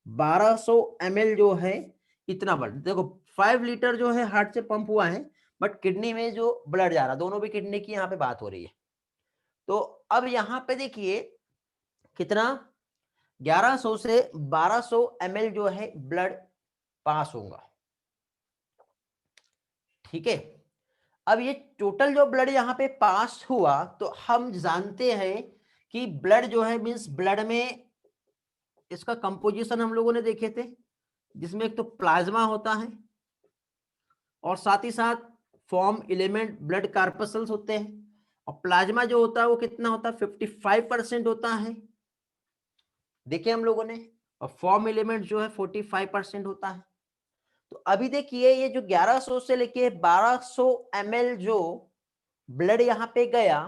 1200 ml जो है इतना ब्लड। देखो 5 लीटर जो है हार्ट से पंप हुआ है, बट किडनी में जो ब्लड जा रहा है, दोनों भी किडनी की यहाँ पे बात हो रही है। तो अब यहाँ पे देखिए कितना? 1100 से 1200 ml जो है ब्लड पास होगा, ठीक है। अब ये टोटल जो ब्लड यहाँ पे पास हुआ, तो हम जानते हैं कि ब्लड जो है मींस ब्लड में इसका कंपोजिशन हम लोगों ने देखे थे, जिसमें एक तो प्लाज्मा होता है और साथ ही साथ फॉर्म एलिमेंट ब्लड कार्पसल्स होते हैं, और प्लाज्मा जो होता है वो कितना होता है? 55% होता है, देखे हम लोगों ने, और फॉर्म एलिमेंट जो है 45% होता है। तो अभी देखिए ये जो 1100 से लेके 1200 ml जो ब्लड यहाँ पे गया,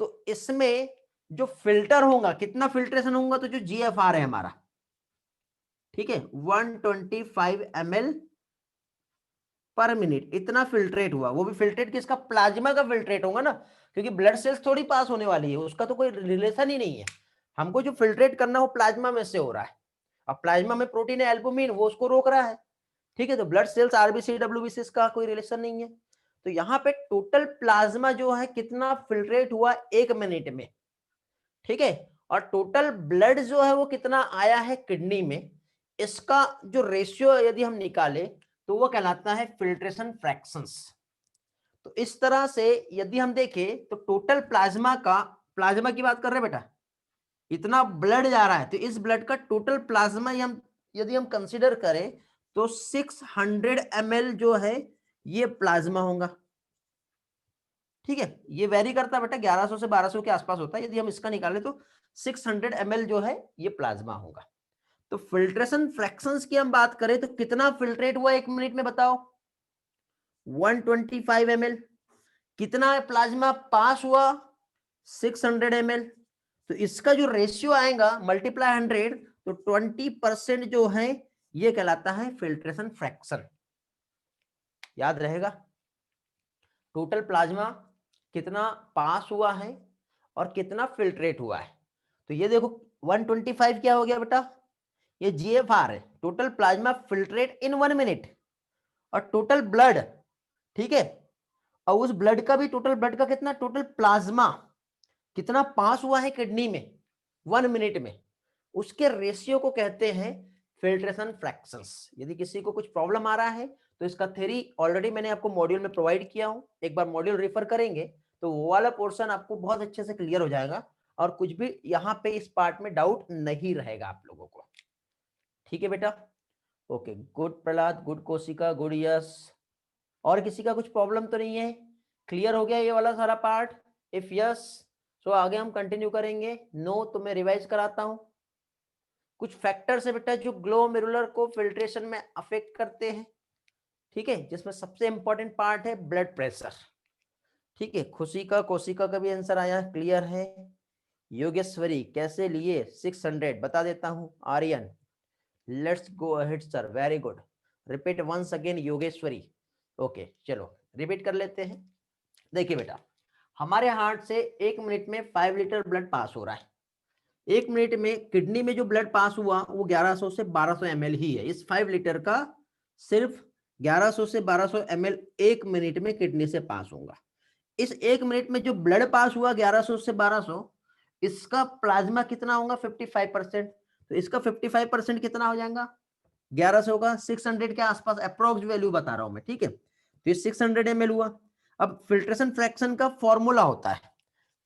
तो इसमें जो फिल्टर होगा, कितना फिल्ट्रेशन होगा? तो जो जीएफआर है हमारा, ठीक है, 125 ml पर मिनट, इतना फिल्ट्रेट हुआ। वो भी फिल्ट्रेट किसका? प्लाज्मा का फिल्ट्रेट होगा ना, क्योंकि ब्लड सेल्स थोड़ी पास होने वाली है, उसका तो कोई रिलेशन ही नहीं है। हमको जो फिल्ट्रेट करना है वो प्लाज्मा में से हो रहा है, अब प्लाज्मा में प्रोटीन है एल्बुमिन, वो उसको रोक रहा है, ठीक है। तो ब्लड सेल्स आरबीसी डब्ल्यूबीसी का कोई रिलेशन नहीं है। तो यहाँ पे टोटल प्लाज्मा जो है कितना फिल्ट्रेट हुआ 1 मिनट में, ठीक है। और टोटल ब्लड जो है वो कितना आया है किडनी में, इसका जो रेशियो यदि हम निकाले तो वो कहलाता है फिल्ट्रेशन फ्रैक्शंस। तो इस तरह से यदि हम देखें तो टोटल प्लाज्मा का, प्लाज्मा की बात कर रहे हैं बेटा, इतना ब्लड जा रहा है, तो इस ब्लड का टोटल प्लाज्मा हम यदि हम कंसीडर करें तो 600 ml जो है ये प्लाज्मा होगा, ठीक है। ये वेरी करता है बेटा, 1100 से 1200 के आसपास होता है। यदि हम इसका निकालें तो 600 ml जो है ये प्लाज्मा होगा। तो फिल्ट्रेशन फ्रैक्शंस की हम बात करें तो कितना फिल्ट्रेट हुआ 1 मिनट में बताओ? 125 ml। कितना प्लाज्मा पास हुआ? 600 ml। तो इसका जो रेशियो आएगा मल्टीप्लाई 100, तो 20% जो है ये कहलाता है फिल्ट्रेशन फ्रैक्शन। याद रहेगा, टोटल प्लाज्मा कितना पास हुआ है और कितना फिल्ट्रेट हुआ है। तो ये देखो 125 क्या हो गया बेटा? ये जीएफआर है, टोटल प्लाज्मा फिल्ट्रेट इन 1 मिनट, और टोटल ब्लड, ठीक है, और उस ब्लड का भी टोटल ब्लड का कितना, टोटल प्लाज्मा कितना पास हुआ है किडनी में 1 मिनट में, उसके रेशियो को कहते हैं फिल्ट्रेशन फ्रैक्शंस। यदि किसी को कुछ प्रॉब्लम आ रहा है तो इसका थ्योरी ऑलरेडी मैंने आपको मॉड्यूल में प्रोवाइड किया हूं, एक बार मॉड्यूल रेफर करेंगे तो वो वाला पोर्शन आपको बहुत अच्छे से क्लियर हो जाएगा और कुछ भी यहाँ पे इस पार्ट में डाउट नहीं रहेगा आप लोगों को। ठीक है बेटा, okay, good Prahlad, good Koshika, good yes. और किसी का कुछ प्रॉब्लम तो नहीं है, क्लियर हो गया ये वाला सारा पार्ट? इफ यस तो आगे हम कंटिन्यू करेंगे, नो तो मैं रिवाइज कराता हूं। कुछ फैक्टर्स है बेटा जो ग्लोमेरुलर को फिल्ट्रेशन में अफेक्ट करते हैं, ठीक है, जिसमें सबसे इंपॉर्टेंट पार्ट है ब्लड प्रेशर। ठीक है, खुशिका कोशिका का भी आंसर आया, क्लियर है। योगेश्वरी कैसे लिए 600 बता देता हूं। Aryan let's go ahead sir, very good, repeat once again Yogeshwari. Okay चलो रिपीट कर लेते हैं। देखिए बेटा, हमारे हार्ट से 1 मिनट में 5 लीटर ब्लड पास हो रहा है। 1 मिनट में किडनी में जो ब्लड पास हुआ वो 1100 से 1200 ml ही है। इस 5 लीटर का सिर्फ 1100 से 1200 ml 1 मिनट में किडनी से पास होगा। इस 1 मिनट में जो ब्लड पास हुआ 1100 से 1200, इसका प्लाज्मा कितना होगा 55%। तो इसका 55% कितना हो जाएगा 1100 का 600 के आसपास अप्रोक्स वैल्यू बता रहा हूं मैं, ठीक है। तो ये 600 ml हुआ। अब फिल्ट्रेशन फ्रैक्शन का फॉर्मूला होता है,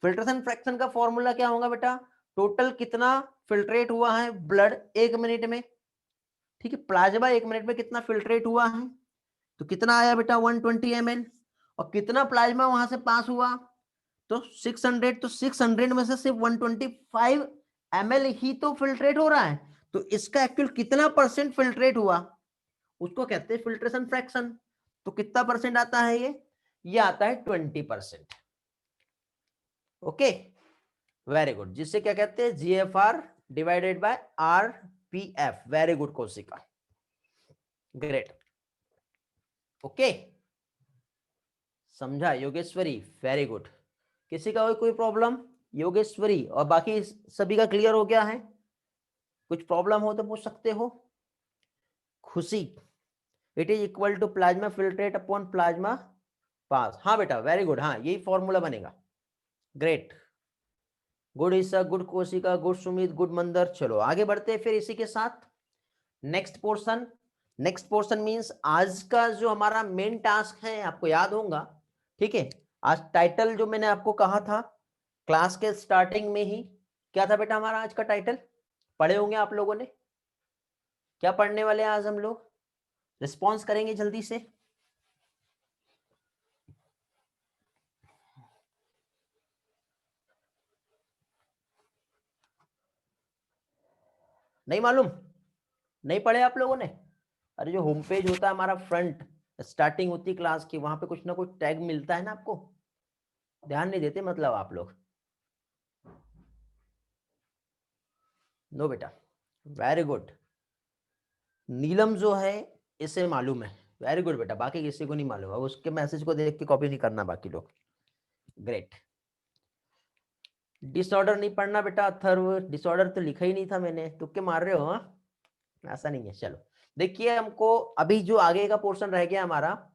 फिल्ट्रेशन फ्रैक्शन का फॉर्मूला क्या होगा बेटा, टोटल कितना फिल्ट्रेट हुआ है ब्लड 1 मिनट में, ठीक है, प्लाज्मा 1 मिनट में कितना फिल्ट्रेट हुआ है, तो कितना आया बेटा 120 ml। और कितना प्लाज्मा वहां से पास हुआ तो 600, तो 600 में से सिर्फ 125 ml ही तो फिल्ट्रेट हो रहा है। तो इसका एक्चुअल कितना परसेंट फिल्ट्रेट हुआ उसको कहते हैं फिल्ट्रेशन फ्रैक्शन। तो कितना परसेंट आता है ये आता है 20%। ओके वेरी गुड, जिससे क्या कहते हैं GFR divided by RPF। Very good कोशिका, ग्रेट, ओके समझा योगेश्वरी, वेरी गुड। किसी का कोई प्रॉब्लम योगेश्वरी, और बाकी सभी का क्लियर हो गया है? कुछ प्रॉब्लम हो तो पूछ सकते हो। Khushi, it is equal to plasma filtrate upon plasma pass. हाँ बेटा वेरी गुड, हाँ यही फॉर्मूला बनेगा। Great, good Isa, good Koshika, good Sumit, good Mandar. चलो आगे बढ़ते हैं फिर इसी के साथ next portion. Next portion means आज का जो हमारा मेन टास्क है आपको याद होगा, ठीक है। आज टाइटल जो मैंने आपको कहा था क्लास के स्टार्टिंग में ही, क्या था बेटा हमारा आज का टाइटल, पढ़े होंगे आप लोगों ने। क्या पढ़ने वाले हैं आज हम लोग, रिस्पॉन्स करेंगे जल्दी से। नहीं मालूम, नहीं पढ़े आप लोगों ने? अरे जो होम पेज होता है हमारा, फ्रंट स्टार्टिंग होती है क्लास की, वहां पे कुछ ना कुछ टैग मिलता है ना आपको, ध्यान नहीं देते मतलब आप लोग। नो बेटा, वेरी गुड। नीलम जो है इसे मालूम है, वेरी गुड बेटा, बाकी किसी को नहीं मालूम है, उसके मैसेज को देख के कॉपी नहीं करना बाकी लोग। ग्रेट, डिसऑर्डर नहीं पढ़ना बेटा, अथर्व डिसऑर्डर तो लिखा ही नहीं था मैंने, तुक्के मार रहे हो हाँ, ऐसा नहीं है। चलो देखिए, हमको अभी जो आगे का पोर्शन रह गया हमारा,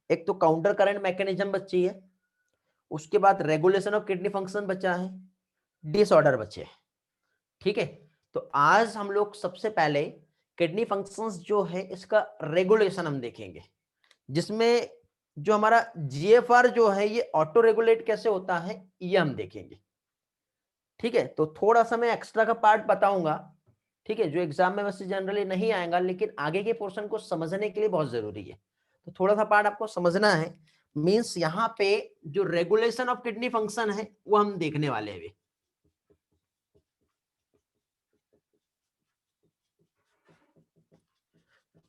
एक तो काउंटर करंट मैकेनिज्म बची है, उसके बाद रेगुलेशन ऑफ किडनी फंक्शन बचा है, डिसऑर्डर बचे, ठीक है। तो आज हम लोग सबसे पहले किडनी फंक्शंस जो है इसका रेगुलेशन हम देखेंगे, जिसमें जो हमारा GFR जो है ये ऑटो रेगुलेट कैसे होता है ये हम देखेंगे, ठीक है। तो थोड़ा सा मैं एक्स्ट्रा का पार्ट बताऊंगा, ठीक है, जो एग्जाम में वैसे जनरली नहीं आएगा, लेकिन आगे के पोर्शन को समझने के लिए बहुत जरूरी है। तो थोड़ा सा पार्ट आपको समझना है, मींस यहाँ पे जो रेगुलेशन ऑफ किडनी फंक्शन है वो हम देखने वाले हैं।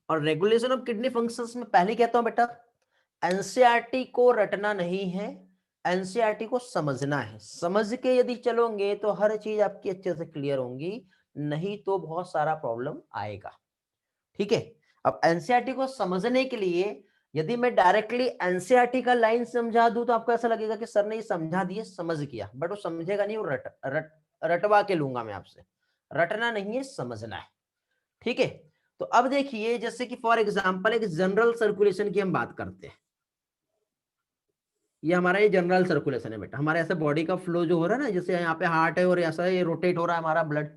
और रेगुलेशन ऑफ किडनी फंक्शंस में पहले कहता हूं बेटा, एनसीईआरटी को रटना नहीं है, एनसीईआरटी को समझना है। समझ के यदि चलोगे तो हर चीज आपकी अच्छे से क्लियर होंगी, नहीं तो बहुत सारा प्रॉब्लम आएगा, ठीक है। अब एनसीईआरटी को समझने के लिए यदि मैं डायरेक्टली एनसीईआरटी का लाइन समझा दूं तो आपको ऐसा लगेगा कि सर ने ये समझा दिए, समझ गया, बट वो समझेगा नहीं, वो रटवा के लूंगा मैं आपसे। रटना नहीं है, समझना है, ठीक है। तो अब देखिए, जैसे कि फॉर एग्जांपल एक जनरल सर्कुलेशन की हम बात करते हैं, ये हमारा ये जनरल सर्कुलेशन है बेटा, हमारे ऐसे बॉडी का फ्लो जो हो रहा है ना, जैसे यहाँ पे हार्ट है और ऐसा ये रोटेट हो रहा है हमारा ब्लड,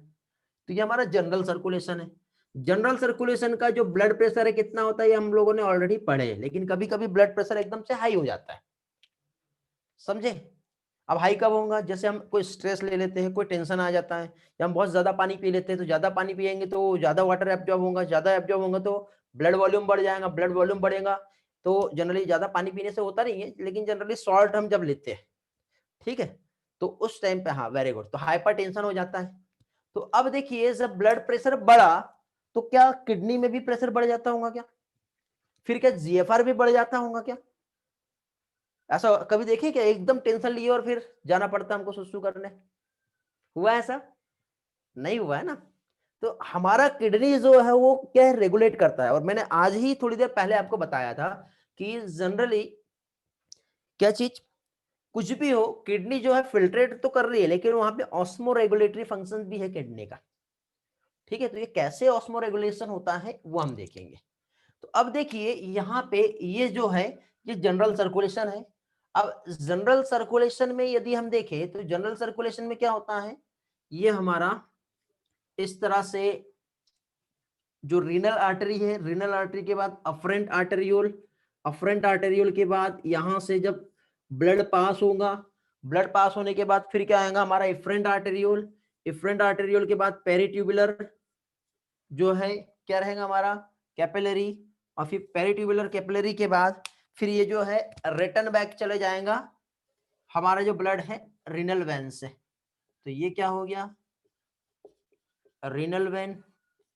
तो ये हमारा जनरल सर्कुलेशन है। जनरल सर्कुलेशन का जो ब्लड प्रेशर है कितना होता है ये हम लोगों ने ऑलरेडी पढ़े हैं, लेकिन कभी कभी ब्लड प्रेशर एकदम से हाई हो जाता है, समझे। अब हाई कब होगा, जैसे हम कोई स्ट्रेस ले लेते हैं, कोई टेंशन आ जाता है, या हम बहुत ज्यादा पानी पी लेते हैं, तो ज्यादा पानी पिएंगे तो ज्यादा वाटर एब्जॉर्ब होगा, ज्यादा एब्जॉर्ब होगा तो ब्लड वॉल्यूम बढ़ जाएगा, ब्लड वॉल्यूम बढ़ेगा तो जनरली ज्यादा पानी पीने से होता नहीं है, लेकिन जनरली सॉल्ट हम जब लेते हैं, ठीक है, तो उस टाइम पे, हाँ वेरी गुड, तो हाइपर टेंशन हो जाता है। तो अब देखिए जब ब्लड प्रेशर बढ़ा तो क्या किडनी में भी प्रेशर बढ़ जाता होगा क्या, फिर क्या जीएफआर भी बढ़ जाता होगा क्या, ऐसा कभी देखे क्या, एकदम टेंशन लिए और फिर जाना पड़ता हमको सुसु करने, हुआ ऐसा, नहीं हुआ है ना। तो हमारा किडनी जो है वो क्या है, रेगुलेट करता है, और मैंने आज ही थोड़ी देर पहले आपको बताया था कि जनरली क्या चीज, कुछ भी हो, किडनी जो है फिल्ट्रेट तो कर रही है, लेकिन वहां पे ऑस्मो रेगुलेटरी फंक्शन भी है किडनी का, ठीक है। तो ये कैसे ऑस्मो रेगुलेशन होता है वो हम देखेंगे। तो अब देखिए यहाँ पे ये जो है ये जनरल सर्कुलेशन है। अब जनरल सर्कुलेशन में यदि हम देखें तो जनरल सर्कुलेशन में क्या होता है, ये हमारा इस तरह से जो रीनल आर्टरी है, रीनल आर्टरी के बाद अफरेंट आर्टेरियोल, अफरेंट आर्टेरियोल के बाद यहां से जब ब्लड पास होगा, ब्लड पास होने के बाद फिर क्या आएगा हमारा इफरेंट आर्टेरियोल, इफरेंट आर्टेरियोल के बाद पेरिट्यूबुलर जो है क्या रहेगा हमारा कैपिलरी, और फिर पेरिट्यूबुलर कैपिलरी के बाद फिर ये जो है रिटर्न बैक चले जाएगा हमारा जो ब्लड है रीनल वेन से। तो ये क्या हो गया रीनल वेन,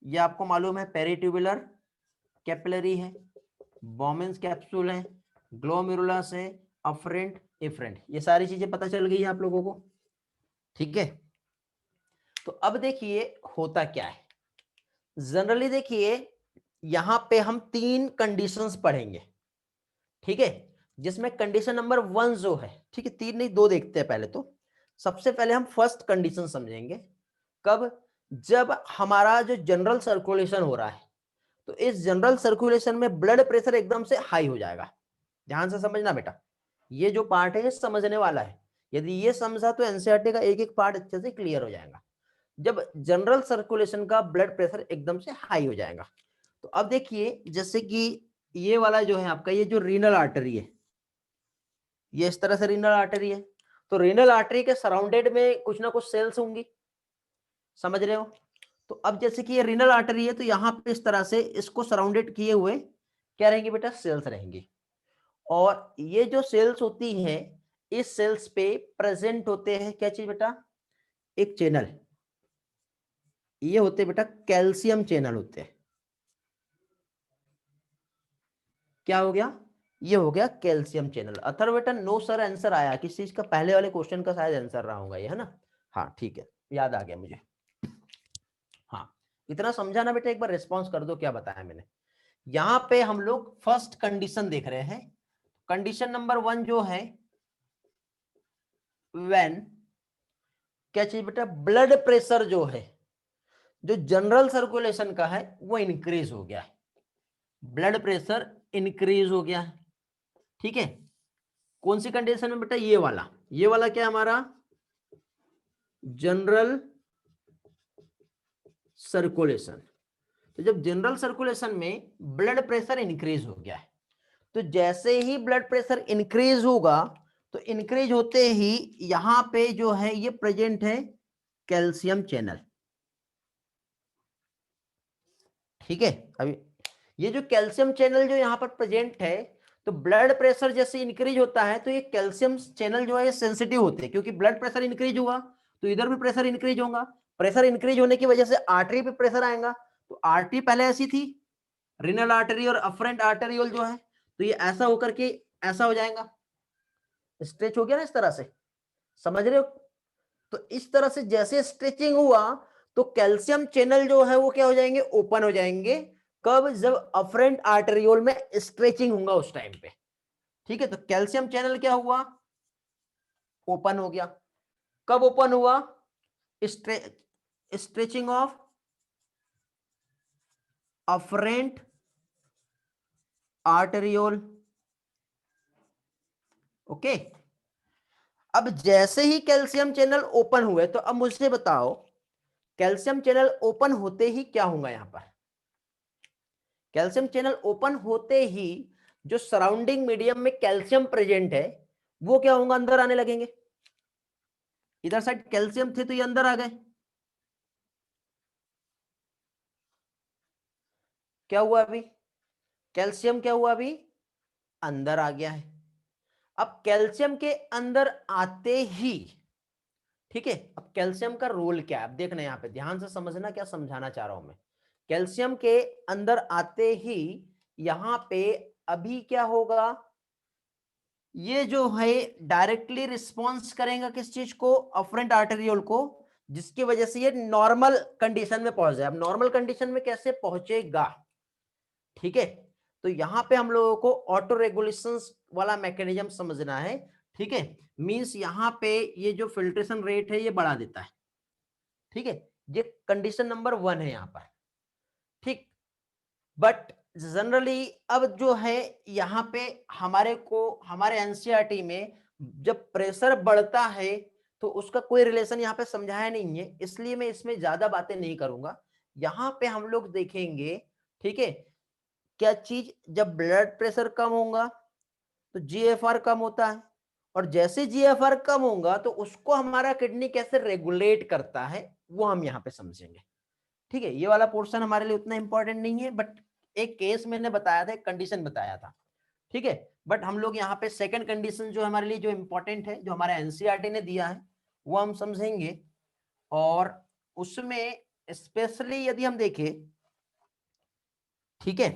ये आपको मालूम है पेरिट्यूबुलर कैपिलरी है, बोमेंस कैप्सूल है, ग्लोमेरुलस है, अफरेंट, इफरेंट, ये सारी चीजें पता चल गई है आप लोगों को, ठीक है। तो अब देखिए होता क्या है, जनरली देखिए यहां पे हम 3 कंडीशंस पढ़ेंगे, ठीक है, जिसमें कंडीशन नंबर 1 जो है, ठीक है, 3 नहीं 2 देखते हैं पहले। तो सबसे पहले हम फर्स्ट कंडीशन समझेंगे, कब, जब हमारा जो जनरल सर्कुलेशन हो रहा है, तो इस जनरल सर्कुलेशन में ब्लड प्रेशर एकदम से हाई हो जाएगा। ध्यान से समझना बेटा, ये जो पार्ट है ये समझने वाला है, यदि ये समझा तो एनसीईआरटी का एक एक पार्ट अच्छे से क्लियर हो जाएगा। जब जनरल सर्कुलेशन का ब्लड प्रेशर एकदम से हाई हो जाएगा, तो अब देखिए जैसे कि ये वाला जो है आपका ये जो रीनल आर्टरी है, ये इस तरह से रीनल आर्टरी है, तो रीनल आर्टरी के सराउंडेड में कुछ ना कुछ सेल्स होंगी, समझ रहे हो। तो अब जैसे कि ये रीनल आर्टरी है तो यहाँ पे इस तरह से इसको सराउंडेड किए हुए क्या रहेंगे बेटा, सेल्स रहेंगी, और ये जो सेल्स होती हैं इस सेल्स पे प्रेजेंट होते हैं क्या चीज बेटा, एक चैनल, ये होते बेटा कैल्शियम चैनल होते हैं, क्या हो गया, ये हो गया कैल्शियम चैनल। अथर्व बेटा नो सर आंसर आया किस चीज का, पहले वाले क्वेश्चन का शायद आंसर रहा होगा ये, है ना, हाँ ठीक है, याद आ गया मुझे। हाँ इतना समझा ना बेटा, एक बार रिस्पॉन्स कर दो क्या बताया मैंने। यहां पे हम लोग फर्स्ट कंडीशन देख रहे हैं, कंडीशन नंबर 1 जो है व्हेन क्या चीज बेटा, ब्लड प्रेशर जो है जो जनरल सर्कुलेशन का है वो इंक्रीज हो गया है, ब्लड प्रेशर इंक्रीज हो गया है, ठीक है। कौन सी कंडीशन में बेटा, ये वाला क्या हमारा जनरल सर्कुलेशन। तो जब जनरल सर्कुलेशन में ब्लड प्रेशर इंक्रीज हो गया है, तो जैसे ही ब्लड प्रेशर इंक्रीज होगा तो इंक्रीज होते ही यहां पे जो है ये प्रेजेंट है कैल्शियम चैनल, ठीक है। अभी ये जो कैल्शियम चैनल जो यहां पर प्रेजेंट है, तो ब्लड प्रेशर जैसे इंक्रीज होता है तो ये कैल्शियम चैनल जो है ये सेंसिटिव होते हैं, क्योंकि ब्लड प्रेशर इंक्रीज हुआ तो इधर भी प्रेशर इंक्रीज होगा, प्रेशर इंक्रीज होने की वजह से आर्टरी पे प्रेशर आएगा, तो आर्टरी पहले ऐसी थी रीनल आर्टरी और अफरेंट आर्टेरियोल जो है, तो ये ऐसा होकर के ऐसा हो जाएगा, स्ट्रेच हो गया ना इस तरह से, समझ रहे हो। तो इस तरह से जैसे स्ट्रेचिंग हुआ तो कैल्शियम चैनल जो है वो क्या हो जाएंगे, ओपन हो जाएंगे, कब, जब अफरेंट आर्टेरियोल में स्ट्रेचिंग होगा उस टाइम पे, ठीक है। तो कैल्शियम चैनल क्या हुआ, ओपन हो गया, कब ओपन हुआ, stretching of afferent arteriole, okay. अब जैसे ही कैल्शियम चैनल ओपन हुए, तो अब मुझे बताओ कैल्शियम चैनल ओपन होते ही क्या होगा? यहां पर कैल्शियम चैनल ओपन होते ही जो सराउंडिंग मीडियम में कैल्शियम प्रेजेंट है वो क्या होगा? अंदर आने लगेंगे। इधर साइड कैल्शियम थे तो ये अंदर आ गए। क्या हुआ अभी? कैल्शियम क्या हुआ अभी? अंदर आ गया है। अब कैल्शियम के अंदर आते ही, ठीक है, अब कैल्शियम का रोल क्या है? अब देखना यहां पे ध्यान से समझना क्या समझाना चाह रहा हूं मैं। कैल्शियम के अंदर आते ही यहां पे अभी क्या होगा? ये जो है डायरेक्टली रिस्पॉन्स करेगा किस चीज को? अफरेंट आर्टेरियोल को, जिसकी वजह से ये नॉर्मल कंडीशन में पहुंच जाए। अब नॉर्मल कंडीशन में कैसे पहुंचेगा? ठीक है, तो यहां पे हम लोगों को ऑटो रेगुलेशन वाला मैकेनिज्म समझना है। ठीक है, मींस यहां पे ये जो फिल्ट्रेशन रेट है ये बढ़ा देता है। ठीक है, ये कंडीशन नंबर 1 है यहां पर। ठीक, बट जनरली अब जो है यहां पे हमारे को हमारे एनसीईआरटी में जब प्रेशर बढ़ता है तो उसका कोई रिलेशन यहां पे समझाया नहीं है, इसलिए मैं इसमें ज्यादा बातें नहीं करूंगा। यहां पे हम लोग देखेंगे, ठीक है, क्या चीज, जब ब्लड प्रेशर कम होगा तो जीएफआर कम होता है, और जैसे जीएफआर कम होगा तो उसको हमारा किडनी कैसे रेगुलेट करता है वो हम यहाँ पे समझेंगे। ठीक है, ये वाला पोर्शन हमारे लिए उतना इंपॉर्टेंट नहीं है, बट एक केस मैंने बताया था, एक कंडीशन बताया था। ठीक है, बट हम लोग यहाँ पे सेकंड कंडीशन जो हमारे लिए जो इंपॉर्टेंट है, जो हमारे एनसीईआरटी ने दिया है वो हम समझेंगे। और उसमें स्पेशली यदि हम देखें, ठीक है,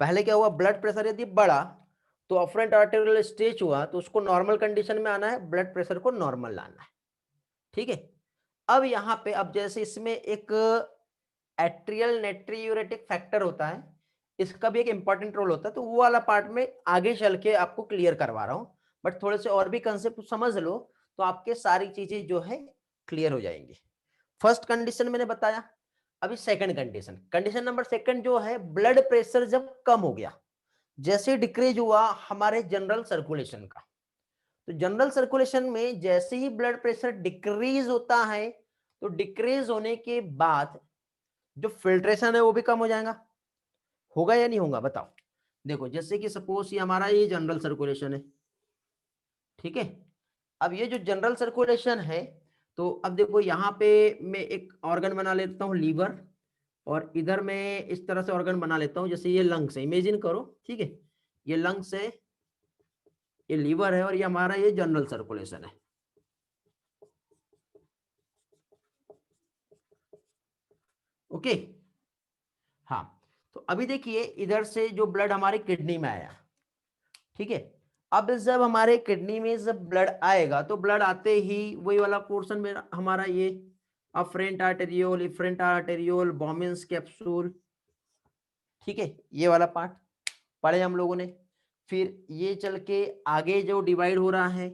पहले क्या हुआ? ब्लड प्रेशर यदि बढ़ा तो अफरेंट आर्टेरियल स्टेज हुआ तो उसको नॉर्मल कंडीशन में आना है, ब्लड प्रेशर को नॉर्मल लाना है। ठीक है, अब यहां पे अब जैसे इसमें एक एट्रियल नेट्रियूरेटिक फैक्टर होता है, इसका भी एक इंपॉर्टेंट रोल होता है, तो वो वाला पार्ट में आगे चल के आपको क्लियर करवा रहा हूं। बट थोड़े से और भी कंसेप्ट समझ लो तो आपके सारी चीजें जो है क्लियर हो जाएंगी। फर्स्ट कंडीशन मैंने बताया, अभी second condition, condition number second जो है, ब्लड प्रेशर जब कम हो गया, जैसे डिक्रीज हुआ हमारे जनरल सर्कुलेशन का, तो जनरल सर्कुलेशन में जैसे ही ब्लड प्रेशर डिक्रीज होता है तो डिक्रीज होने के बाद जो फिल्ट्रेशन है वो भी कम हो जाएगा। होगा या नहीं होगा बताओ? देखो, जैसे कि सपोज ये हमारा ये जनरल सर्कुलेशन है, ठीक है, अब ये जो जनरल सर्कुलेशन है, तो अब देखो यहाँ पे मैं एक ऑर्गन बना लेता हूँ लीवर, और इधर मैं इस तरह से ऑर्गन बना लेता हूँ, जैसे ये लंग्स है, इमेजिन करो। ठीक है, ये लंग्स है, ये लीवर है, और ये हमारा ये जनरल सर्कुलेशन है। ओके, हाँ, तो अभी देखिए इधर से जो ब्लड हमारी किडनी में आया, ठीक है, अब जब हमारे किडनी में जब ब्लड आएगा तो ब्लड आते ही वही वाला पोर्शन में हमारा ये afferent arteriole, efferent arteriole, Bowman's capsule, ठीक है, ये वाला पार्ट पढ़े हम लोगों ने। फिर ये चल के आगे जो डिवाइड हो रहा है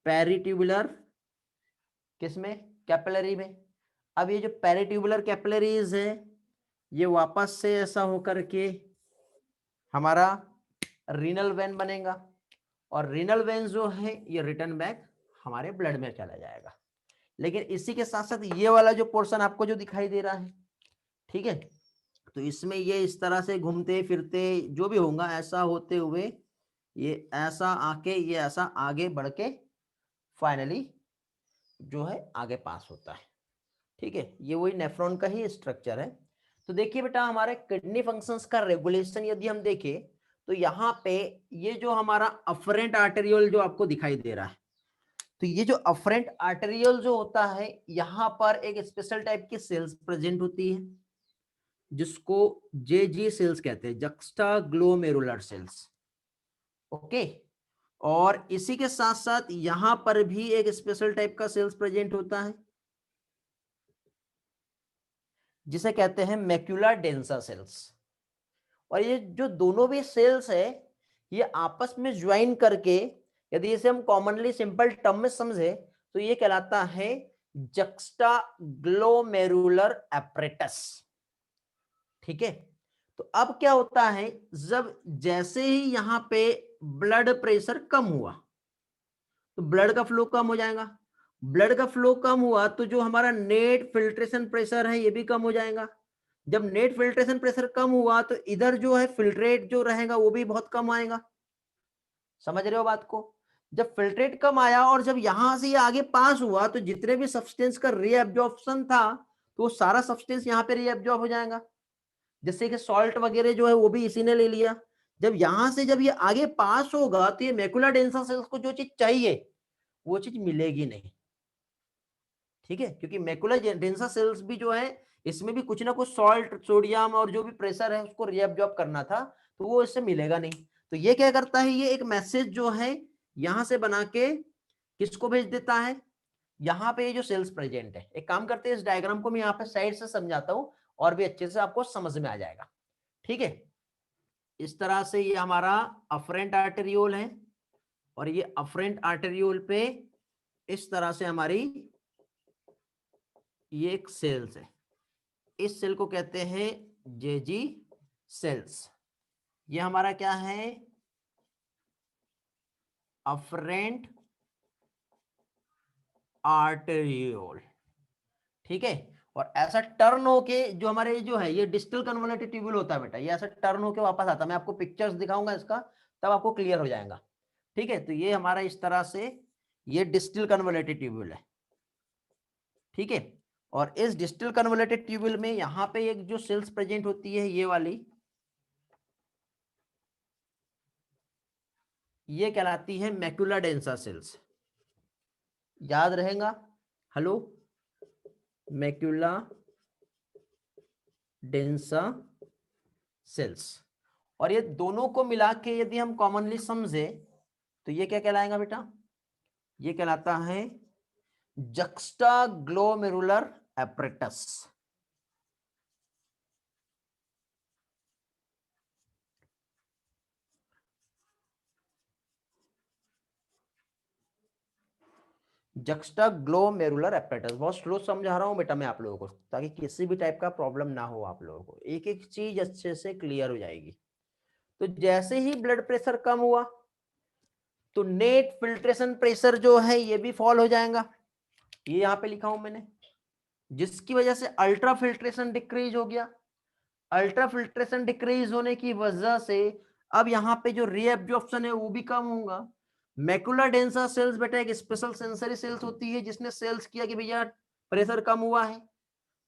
पेरिट्यूबुलर, किसमें? कैपिलरी में। अब ये जो पेरिट्यूबुलर कैपिलरीज है ये वापस से ऐसा होकर के हमारा रीनल वेन बनेगा, और रीनल वेन जो है ये रिटर्न बैक हमारे ब्लड में चला जाएगा। लेकिन इसी के साथ साथ ये वाला जो पोर्शन आपको जो दिखाई दे रहा है, ठीक है, तो इसमें ये इस तरह से घूमते फिरते जो भी होगा ऐसा होते हुए ये ऐसा आके ये ऐसा आगे बढ़ के फाइनली जो है आगे पास होता है। ठीक है, ये वही नेफ्रॉन का ही स्ट्रक्चर है। तो देखिए बेटा, हमारे किडनी फंक्शंस का रेगुलेशन यदि हम देखें तो यहाँ पे ये जो हमारा अफरेंट आर्टेरियोल जो आपको दिखाई दे रहा है, तो ये जो अफरेंट आर्टेरियोल जो होता है यहाँ पर एक स्पेशल टाइप की सेल्स प्रेजेंट होती है जिसको जेजी सेल्स कहते हैं, जक्स्टा ग्लोमेरुलर सेल्स। ओके, और इसी के साथ साथ यहां पर भी एक स्पेशल टाइप का सेल्स प्रेजेंट होता है जिसे कहते हैं मैक्यूला डेंसा सेल्स। और ये जो दोनों भी सेल्स है ये आपस में ज्वाइन करके, यदि इसे हम कॉमनली सिंपल टर्म में समझे तो ये कहलाता है जक्स्टा ग्लोमेरुलर एपरेटस। ठीक है, तो अब क्या होता है, जब जैसे ही यहाँ पे ब्लड प्रेशर कम हुआ तो ब्लड का फ्लो कम हो जाएगा, ब्लड का फ्लो कम हुआ तो जो हमारा नेट फिल्ट्रेशन प्रेशर है ये भी कम हो जाएगा। जब नेट फिल्ट्रेशन प्रेशर कम हुआ तो इधर जो है फिल्ट्रेट जो रहेगा वो भी बहुत कम आएगा। समझ रहे हो बात को? जब फिल्ट्रेट कम आया और जब यहां से ये आगे पास हुआ तो जितने भी सब्सटेंस का रीएब्जॉर्प्शन था तो वो सारा सब्सटेंस यहाँ पे रीएब्जॉर्ब हो जाएगा। जैसे कि सॉल्ट वगैरह जो है वो भी इसी ने ले लिया। जब यहां से जब ये आगे पास होगा तो ये मैकुला डेंसा सेल्स को जो चीज चाहिए वो चीज मिलेगी नहीं। ठीक है, क्योंकि मैकुला डेंसा सेल्स भी जो है इसमें भी कुछ ना कुछ सॉल्ट, सोडियम और जो भी प्रेशर है उसको रीअब्जॉर्ब करना था, तो वो इससे मिलेगा नहीं। तो ये क्या करता है, ये एक मैसेज जो है यहां से बना के किसको भेज देता है, यहाँ पे ये जो सेल्स प्रेजेंट है। एक काम करते हैं, इस डायग्राम को मैं यहाँ पे साइड से समझाता हूँ और भी अच्छे से आपको समझ में आ जाएगा। ठीक है, इस तरह से ये हमारा अफरेंट आर्टेरियोल है और ये अफरेंट आर्टेरियोल पे इस तरह से हमारी ये एक सेल्स है। इस सेल को कहते हैं जेजी सेल्स। ये हमारा क्या है, अफरेंट आर्टेरियोल। ठीक है, और ऐसा टर्न होके जो हमारे जो है ये डिस्टल कन्वोल्यूटेड ट्यूब्यूल होता है बेटा, ये ऐसा टर्न होके वापस आता है। मैं आपको पिक्चर्स दिखाऊंगा इसका, तब आपको क्लियर हो जाएगा। ठीक है, तो ये हमारा इस तरह से ये डिस्टल कन्वोल्यूटेड ट्यूब्यूल है। ठीक है, और इस डिस्टल कन्वोल्यूटेड ट्यूब्यूल में यहाँ पे एक जो सेल्स प्रेजेंट होती है ये वाली, ये कहलाती है मैकुला डेंसा सेल्स। याद रहेगा? Hello, macula densa cells. और ये दोनों को मिला के यदि हम कॉमनली समझे तो ये क्या कहलाएगा बेटा, ये कहलाता है जक्स्टाग्लोमेरुलर एपरेटस। Juxtaglomerular apparatus. बहुत स्लो समझा रहा हूं बेटा मैं आप लोगों को, ताकि किसी भी टाइप का प्रॉब्लम ना हो आप लोगों को, एक एक चीज अच्छे से क्लियर हो जाएगी। तो जैसे ही ब्लड प्रेशर कम हुआ तो नेट फिल्ट्रेशन प्रेशर जो है ये भी फॉल हो जाएगा। ये यहाँ पे लिखा हूं मैंने, जिसकी वजह से अल्ट्रा फिल्ट्रेशन डिक्रीज हो गया। अल्ट्रा फिल्ट्रेशन डिक्रीज होने की वजह से अब यहाँ पे जो रीएब्जॉर्प्शन है वो भी कम होगा। मैकुला डेंसा सेल्स बेटा एक स्पेशल सेंसरी सेल्स होती है जिसने सेल्स किया कि भैया प्रेशर कम हुआ है।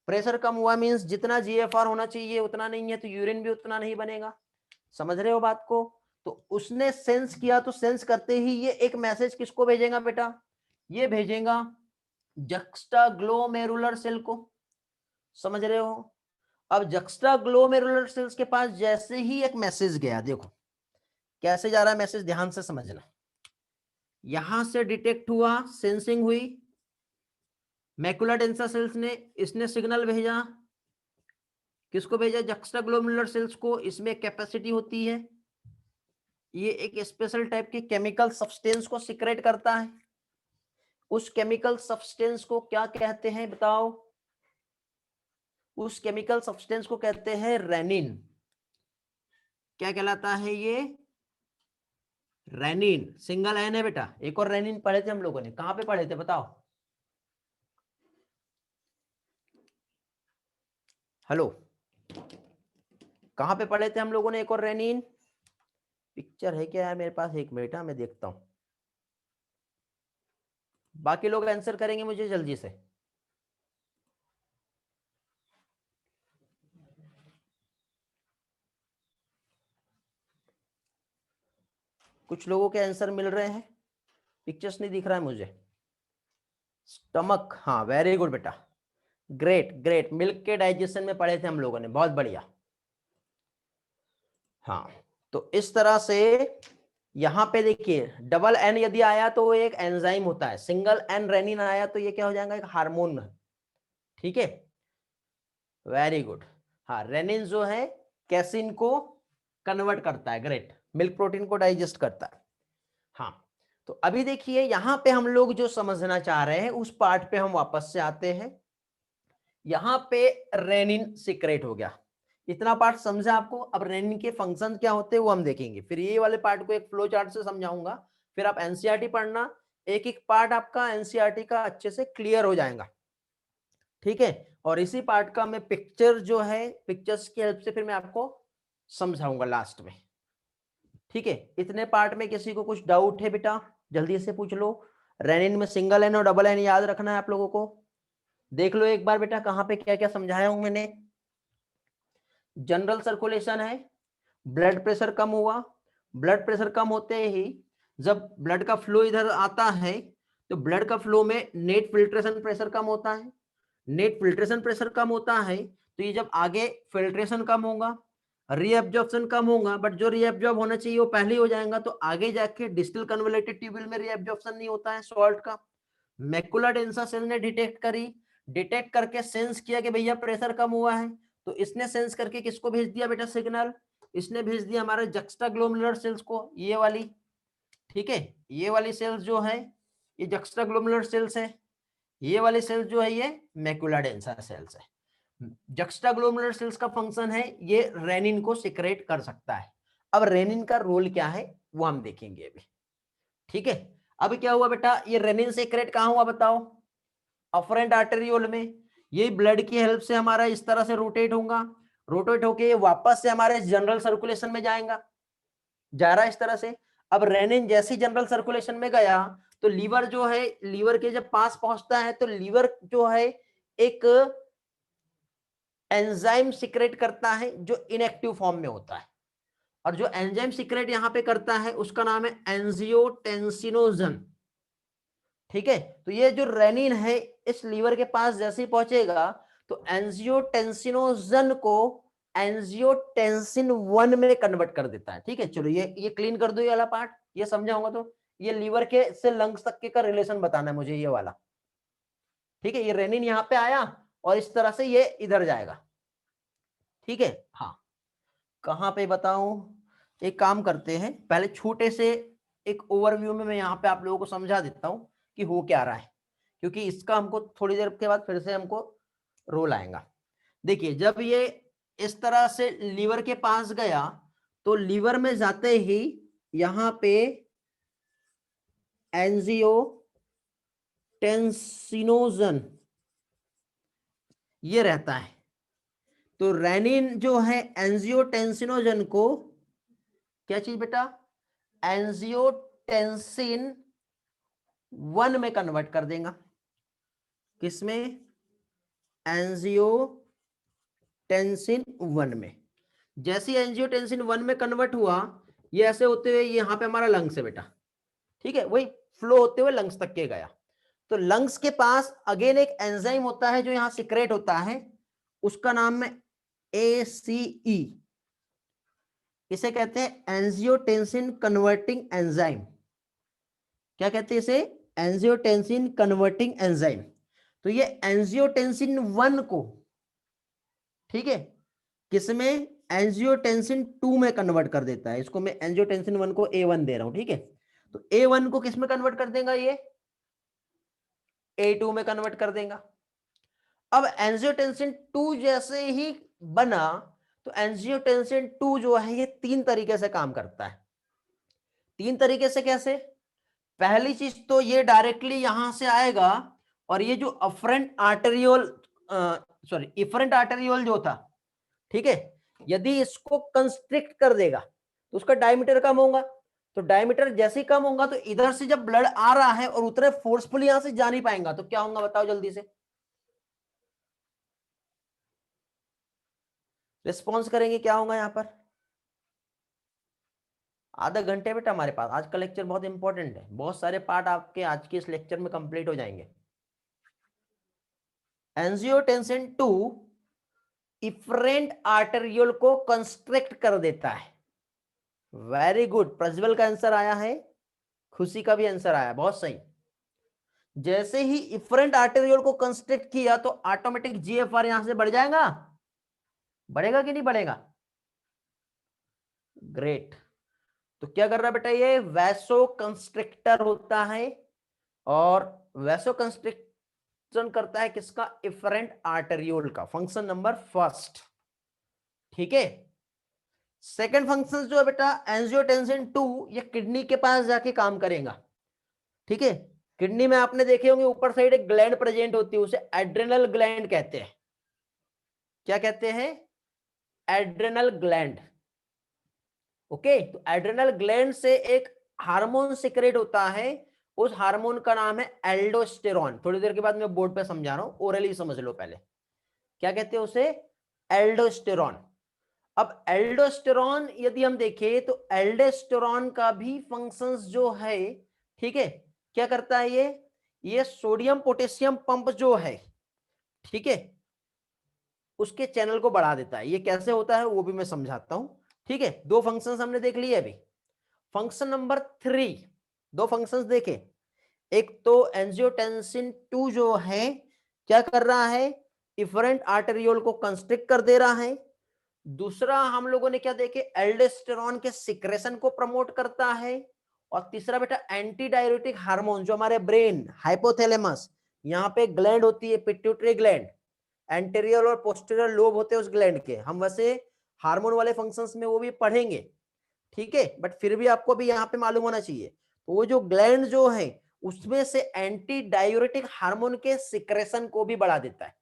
प्रेशर कम हुआ मींस जितना जीएफआर होना चाहिए उतना नहीं है, तो यूरिन भी उतना नहीं बनेगा। समझ रहे हो बात को? तो उसने सेंस किया, तो सेंस करते ही ये एक मैसेज किसको भेजेगा बेटा, ये भेजेगा जक्स्टाग्लोमेरुलर सेल को। समझ रहे हो? अब जक्स्टाग्लोमेरुलर सेल्स के पास जैसे ही एक मैसेज गया, देखो कैसे जा रहा है मैसेज, ध्यान से समझना। यहां से डिटेक्ट हुआ, सेंसिंग हुई, मैकुला डेंसा सेल्स ने इसने सिग्नल भेजा, किसको भेजा, जक्स्टाग्लोमेरुलर सेल्स को। इसमें कैपेसिटी होती है, ये एक स्पेशल टाइप के केमिकल सब्सटेंस को सिक्रेट करता है। उस केमिकल सब्सटेंस को क्या कहते हैं बताओ? उस केमिकल सब्सटेंस को कहते हैं रेनिन। क्या कहलाता है ये? रेनिन। सिंगल एन है बेटा। एक और रेनिन पढ़े थे हम लोगों ने, कहां पे पढ़े थे बताओ? हेलो, कहां पे पढ़े थे हम लोगों ने एक और रेनिन? पिक्चर है क्या यार मेरे पास, एक मिनट मैं देखता हूं। बाकी लोग आंसर करेंगे मुझे जल्दी से। कुछ लोगों के आंसर मिल रहे हैं, पिक्चर्स नहीं दिख रहा है मुझे। स्टमक, हाँ वेरी गुड बेटा, ग्रेट ग्रेट। मिल्क के डाइजेशन में पढ़े थे हम लोगों ने, बहुत बढ़िया। हाँ, तो इस तरह से यहां पे देखिए डबल एन यदि आया तो वो एक एंजाइम होता है, सिंगल एन रेनिन आया तो ये क्या हो जाएगा, एक हार्मोन है। ठीक है, वेरी गुड। हाँ, रेनिन जो है कैसिन को कन्वर्ट करता है, ग्रेट, मिल्क प्रोटीन को डाइजेस्ट करता है। हाँ, तो अभी देखिए यहां पे हम लोग जो समझना चाह रहे हैं उस पार्ट पे हम वापस से आते हैं। यहां पे रेनिन सीक्रेट हो गया, इतना पार्ट समझा आपको। अब रेनिन के फंक्शन क्या होते हैं वो हम देखेंगे, फिर ये वाले पार्ट को एक फ्लो चार्ट से समझाऊंगा, फिर आप एनसीईआरटी पढ़ना, एक एक पार्ट आपका एनसीईआरटी का अच्छे से क्लियर हो जाएगा, ठीक है। और इसी पार्ट का मैं पिक्चर जो है, पिक्चर्स की हेल्प से फिर मैं आपको समझाऊंगा लास्ट में, ठीक है। इतने पार्ट में किसी को कुछ डाउट है बेटा, जल्दी से पूछ लो। रेनिन में सिंगल एन और डबल एन याद रखना है आप लोगों को। देख लो एक बार बेटा कहाँ पे क्या क्या समझाया हूं मैंने। जनरल सर्कुलेशन है, ब्लड प्रेशर कम हुआ, ब्लड प्रेशर कम होते ही जब ब्लड का फ्लो इधर आता है तो ब्लड का फ्लो में नेट फिल्ट्रेशन प्रेशर कम होता है, नेट फिल्ट्रेशन प्रेशर कम होता है तो ये जब आगे फिल्ट्रेशन कम होगा, रीएब्जॉर्प्शन कम होगा, बट जो रीएब्जॉर्ब होना चाहिए वो पहले ही हो जाएगा, तो आगे जाके डिस्टल कन्वोल्यूटेड ट्यूब्यूल में रीएब्जॉर्प्शन नहीं होता है सॉल्ट का। मैकुला डेंसा सेल ने डिटेक्ट करी, डिटेक्ट करके सेंस किया कि भैया प्रेशर कम हुआ है, तो इसने सेंस करके किसको भेज दिया बेटा सिग्नल, इसने भेज दिया हमारे जक्स्टाग्लोमेरुलर सेल्स को, ये वाली, ठीक है। ये वाली सेल्स जो है ये जक्स्टाग्लोमेरुलर सेल्स है, ये वाली सेल्स जो है ये मैकुला डेंसा सेल्स है। जक्स्टाग्लोमेरुलर सेल्स का फंक्शन है ये रेनिन को सिक्रेट कर सकता है। अब रेनिन का रोल क्या है वो हम देखेंगे अभी, ठीक है। अभी क्या हुआ बेटा, ये रेनिन सिक्रेट कहां हुआ बताओ, अफरेंट आर्टेरियोल में। ये ब्लड की हेल्प से हमारा इस तरह से रोटेट होगा, रोटेट होके ये वापस से हमारे जनरल सर्कुलेशन में जाएगा, जा रहा है इस तरह से। अब रेनिन जैसे जनरल सर्कुलेशन में गया तो लीवर जो है, लीवर के जब पास पहुंचता है तो लीवर जो है एक एंजाइम सिक्रेट करता है जो इनएक्टिव फॉर्म में होता है, और जो एंजाइम सिक्रेट यहां पे करता है उसका नाम है एंजियोटेंसिनोजन, ठीक है। तो ये जो रेनिन है इस लीवर के पास जैसे ही पहुंचेगा तो एंजियोटेंसिनोजन को एंजियोटेंसिन 1 में कन्वर्ट कर देता है, ठीक है। चलो ये क्लीन कर दो, ये वाला पार्ट ये समझाऊंगा, तो ये लीवर के से लंग्स तक के का रिलेशन बताना है मुझे ये वाला, ठीक है। ये रेनिन यहाँ पे आया और इस तरह से ये इधर जाएगा, ठीक है। हाँ, कहाँ पे बताऊं, एक काम करते हैं पहले छोटे से एक ओवरव्यू में मैं यहाँ पे आप लोगों को समझा देता हूँ कि हो क्या रहा है, क्योंकि इसका हमको थोड़ी देर के बाद फिर से हमको रोल आएगा। देखिए जब ये इस तरह से लीवर के पास गया तो लीवर में जाते ही यहाँ पे एंजियोटेंसिनोजन ये रहता है, तो रेनिन जो है एंजियोटेंसिनोजन को क्या चीज बेटा, एंजियोटेंसिन 1 में कन्वर्ट कर देगा, किसमें, एंजियोटेंसिन 1 में। जैसे एंजियोटेंसिन 1 में कन्वर्ट हुआ ये ऐसे होते हुए यहाँ पे हमारा लंग्स है बेटा, ठीक है, वही फ्लो होते हुए लंग्स तक के गया। तो लंग्स के पास अगेन एक एंजाइम होता है जो यहाँ सिक्रेट होता है, उसका नाम है ACE, इसे कहते हैं एंजियोटेंसिन कन्वर्टिंग एंजाइम। क्या कहते हैं इसे, एंजियोटेंसिन कन्वर्टिंग एंजाइम। तो ये एंजियोटेंसिन 1 को, ठीक है, किसमें, एंजियोटेंसिन 2 में कन्वर्ट कर देता है। इसको मैं एंजियोटेंसिन 1 को A1 दे रहा हूं, ठीक है। तो A1 को किसमें कन्वर्ट कर देगा, ये A2 में कन्वर्ट कर देगा। अब एंजियोटेंसिन 2 जैसे ही बना तो एंजियोटेंसिन 2 जो है ये 3 तरीके से काम करता है। 3 तरीके से कैसे, पहली चीज तो ये डायरेक्टली यहां से आएगा और ये जो afferent arteriole sorry efferent arteriole जो था, ठीक है, यदि इसको कंस्ट्रिक्ट कर देगा तो उसका डायमीटर कम होगा, तो डायमीटर जैसे ही कम होगा तो इधर से जब ब्लड आ रहा है और उतने फोर्सफुली यहां से जा नहीं पाएगा तो क्या होगा बताओ जल्दी से, रिस्पॉन्स करेंगे, क्या होगा यहां पर। आधा घंटे बेटा हमारे पास, आज का लेक्चर बहुत इंपॉर्टेंट है, बहुत सारे पार्ट आपके आज के इस लेक्चर में कंप्लीट हो जाएंगे। एंजियोटेंसिन 2 इफरेंट आर्टेरियोल को कंस्ट्रिक्ट कर देता है। वेरी गुड, प्रज्वल का आंसर आया है, खुशी का भी आंसर आया, बहुत सही। जैसे ही इफरेंट आर्टेरियोल को कंस्ट्रिक्ट किया तो ऑटोमेटिक जीएफआर यहां से बढ़ जाएगा, बढ़ेगा कि नहीं बढ़ेगा, ग्रेट। तो क्या कर रहा है बेटा, ये वैसो कंस्ट्रिक्टर होता है और वैसो कंस्ट्रिक्शन करता है किसका, इफरेंट आर्टेरियोल का, फंक्शन नंबर फर्स्ट। ठीक है। सेकेंड फंक्शन जो है बेटा एंजियोटेंसिन 2, ये किडनी के पास जाके काम करेगा। ठीक है, किडनी में आपने देखे होंगे ऊपर साइड एक ग्लैंड प्रेजेंट होती है, उसे एड्रेनल ग्लैंड कहते हैं। क्या कहते हैं? Adrenal gland. ओके, तो एड्रेनल ग्लैंड से एक हार्मोन सिक्रेट होता है, उस हार्मोन का नाम है एल्डोस्टेरॉन। थोड़ी देर के बाद मैं बोर्ड पे समझा रहा हूं, ओरली समझ लो पहले। क्या कहते हैं उसे? एल्डोस्टेरॉन। अब एल्डोस्टेरॉन यदि हम देखें तो एल्डोस्टेरॉन का भी फंक्शंस जो है, ठीक है, क्या करता है ये सोडियम पोटेशियम पंप जो है, ठीक है, उसके चैनल को बढ़ा देता है। ये कैसे होता है वो भी मैं समझाता हूं। ठीक है, दो फंक्शंस हमने देख लिए अभी। फंक्शन नंबर 3, दो फंक्शंस देखे। एक तो एंजियोटेंसिन 2 जो है क्या कर रहा है? इफरेंट आर्टेरियोल को कंस्ट्रिक्ट कर दे रहा है। दूसरा हम लोगों ने क्या देखे? एल्डोस्टेरॉन के सिक्रेशन को प्रमोट करता है। और तीसरा बेटा एंटी डाययूरेटिक हार्मोन, जो हमारे ब्रेन हाइपोथैलेमस, यहाँ पे ग्लैंड होती है पिट्यूटरी ग्लैंड, एंटीरियर और पोस्टीरियर लोब होते हैं उस ग्लैंड के। हम वैसे हार्मोन वाले फंक्शंस में वो भी पढ़ेंगे, ठीक है, बट फिर भी आपको भी यहाँ पे मालूम होना चाहिए। तो वो जो ग्लैंड जो है उसमें से एंटी डायूरेटिक हार्मोन के सिक्रेशन को भी बढ़ा देता है।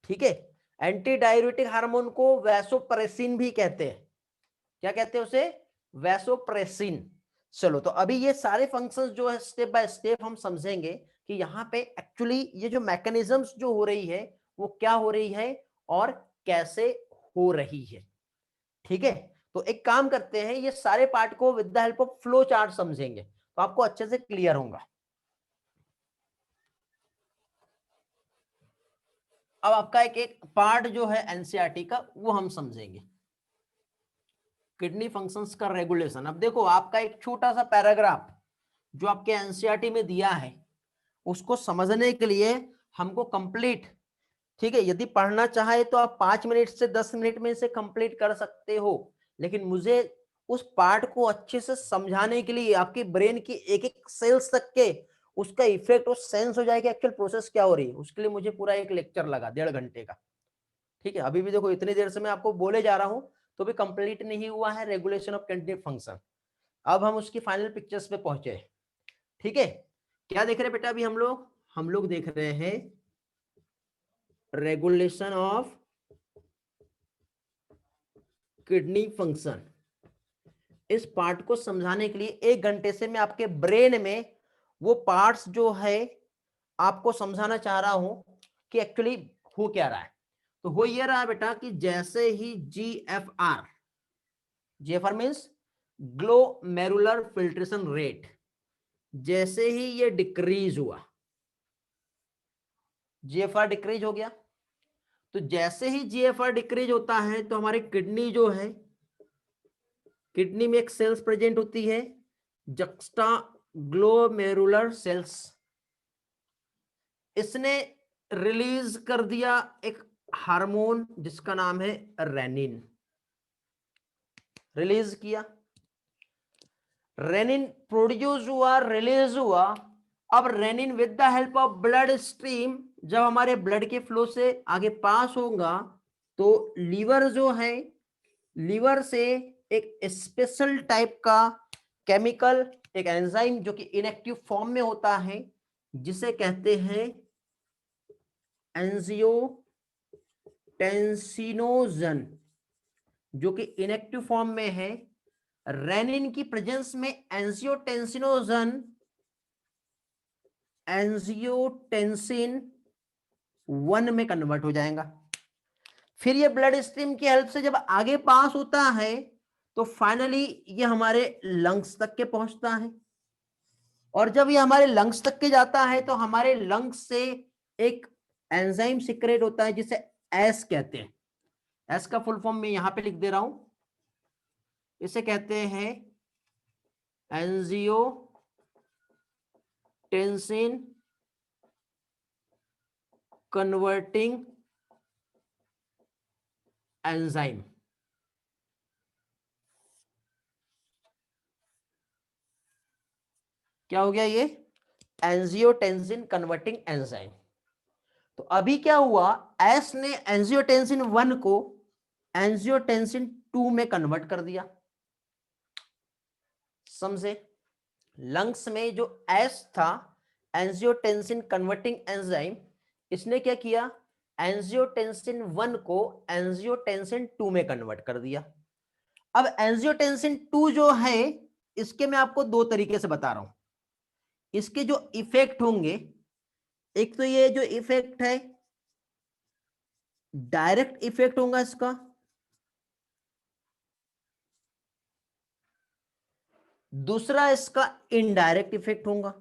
ठीक है, एंटी डायूरेटिक हार्मोन को वैसोप्रेसिन भी कहते हैं। क्या कहते हैं उसे? वैसोप्रेसिन। चलो, तो अभी ये सारे फंक्शंस जो है स्टेप बाय स्टेप हम समझेंगे कि यहाँ पे एक्चुअली ये जो मैकेनिज्म्स जो हो रही है वो क्या हो रही है और कैसे हो रही है। ठीक है, तो एक काम करते हैं, ये सारे पार्ट को with the help of flow chart समझेंगे तो आपको अच्छे से क्लियर होगा। अब आपका एक एक पार्ट जो है एनसीईआरटी का वो हम समझेंगे। किडनी फंक्शंस का रेगुलेशन। अब देखो, आपका एक छोटा सा पैराग्राफ जो आपके एनसीईआरटी में दिया है उसको समझने के लिए हमको कंप्लीट, ठीक है, यदि पढ़ना चाहे तो आप 5 मिनट से 10 मिनट में इसे कंप्लीट कर सकते हो, लेकिन मुझे उस पार्ट को अच्छे से समझाने के लिए आपके ब्रेन की एक एक सेल्स तक के उसका इफेक्ट और सेंस हो जाए कि एक्चुअल प्रोसेस क्या हो रही है, उसके लिए मुझे पूरा एक लेक्चर लगा 1.5 घंटे का। ठीक है, अभी भी देखो इतनी देर से मैं आपको बोले जा रहा हूं तो भी कंप्लीट नहीं हुआ है रेगुलेशन ऑफ किडनी फंक्शन। अब हम उसकी फाइनल पिक्चर्स पे पहुंचे। ठीक है, क्या देख रहे हैं बेटा? अभी हम लोग देख रहे हैं रेगुलेशन ऑफ किडनी फंक्शन। इस पार्ट को समझाने के लिए 1 घंटे से मैं आपके ब्रेन में वो पार्ट्स जो है आपको समझाना चाह रहा हूं कि एक्चुअली हो क्या रहा है। तो हो ये रहा है बेटा कि जैसे ही GFR means glomerular filtration rate, जैसे ही ये डिक्रीज हुआ, जीएफआर डिक्रीज हो गया, तो जैसे ही जीएफआर डिक्रीज होता है तो हमारी किडनी जो है, किडनी में एक सेल्स प्रेजेंट होती है जक्स्टा ग्लोमेरुलर सेल्स, इसने रिलीज कर दिया एक हार्मोन जिसका नाम है रेनिन। रिलीज किया, रेनिन प्रोड्यूस हुआ, रिलीज हुआ। अब renin with the help of blood stream जब हमारे ब्लड के फ्लो से आगे पास होगा तो लीवर जो है, लीवर से एक स्पेशल टाइप का केमिकल, एक एंजाइम जो कि इनएक्टिव फॉर्म में होता है जिसे कहते हैं एंजियोटेंसिनोजन, जो कि इनएक्टिव फॉर्म में है। रेनिन की प्रेजेंस में एंजियोटेंसिनोजन एंजियोटेंसिन 1 में कन्वर्ट हो जाएगा। फिर ये ब्लड स्ट्रीम की हेल्प से जब आगे पास होता है तो फाइनली ये हमारे लंग्स तक के पहुंचता है। और जब ये हमारे लंग्स तक के जाता है तो हमारे लंग्स से एक एंजाइम सिक्रेट होता है जिसे एस कहते हैं। एस का फुल फॉर्म मैं यहां पे लिख दे रहा हूं, इसे कहते हैं एंजियोटेंसिन कन्वर्टिंग एंजाइम। क्या हो गया ये? Angiotensin converting enzyme. तो अभी क्या हुआ, एस ने एंजियोटेंसिन 1 को एंजियोटेंसिन 2 में कन्वर्ट कर दिया। समझे? लंग्स में जो एस था, एंजियोटेंसिन कन्वर्टिंग एंजाइम, इसने क्या किया, एंजियोटेंसिन 1 को एंजियोटेंसिन 2 में कन्वर्ट कर दिया। अब एंजियोटेंसिन 2 जो है, इसके मैं आपको दो तरीके से बता रहा हूं। इसके जो इफेक्ट होंगे, एक तो ये जो इफेक्ट है डायरेक्ट इफेक्ट होगा इसका, दूसरा इसका इनडायरेक्ट इफेक्ट होगा।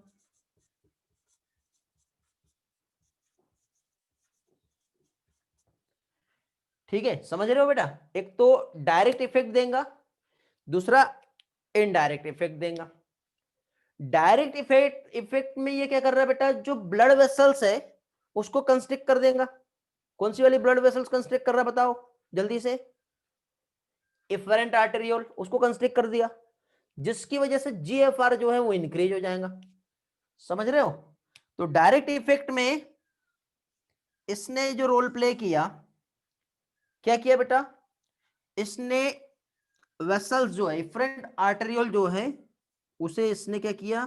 ठीक है, समझ रहे हो बेटा? एक तो डायरेक्ट इफेक्ट देगा, दूसरा इनडायरेक्ट इफेक्ट देगा। डायरेक्ट इफेक्ट में ये क्या कर रहा है बेटा, जो ब्लड वेसल्स है उसको कंस्ट्रिक्ट कर देगा। कौन सी वाली ब्लड वेसल्स कंस्ट्रिक्ट कर रहा है बताओ जल्दी से? इफरेंट आर्टेरियोल, उसको कंस्ट्रिक्ट कर दिया, जिसकी वजह से जीएफआर जो है वो इंक्रीज हो जाएगा। समझ रहे हो? तो डायरेक्ट इफेक्ट में इसने जो रोल प्ले किया, क्या किया बेटा, इसने वेसल्स जो है, इफरेंट आर्टेरियोल जो है, उसे इसने क्या किया,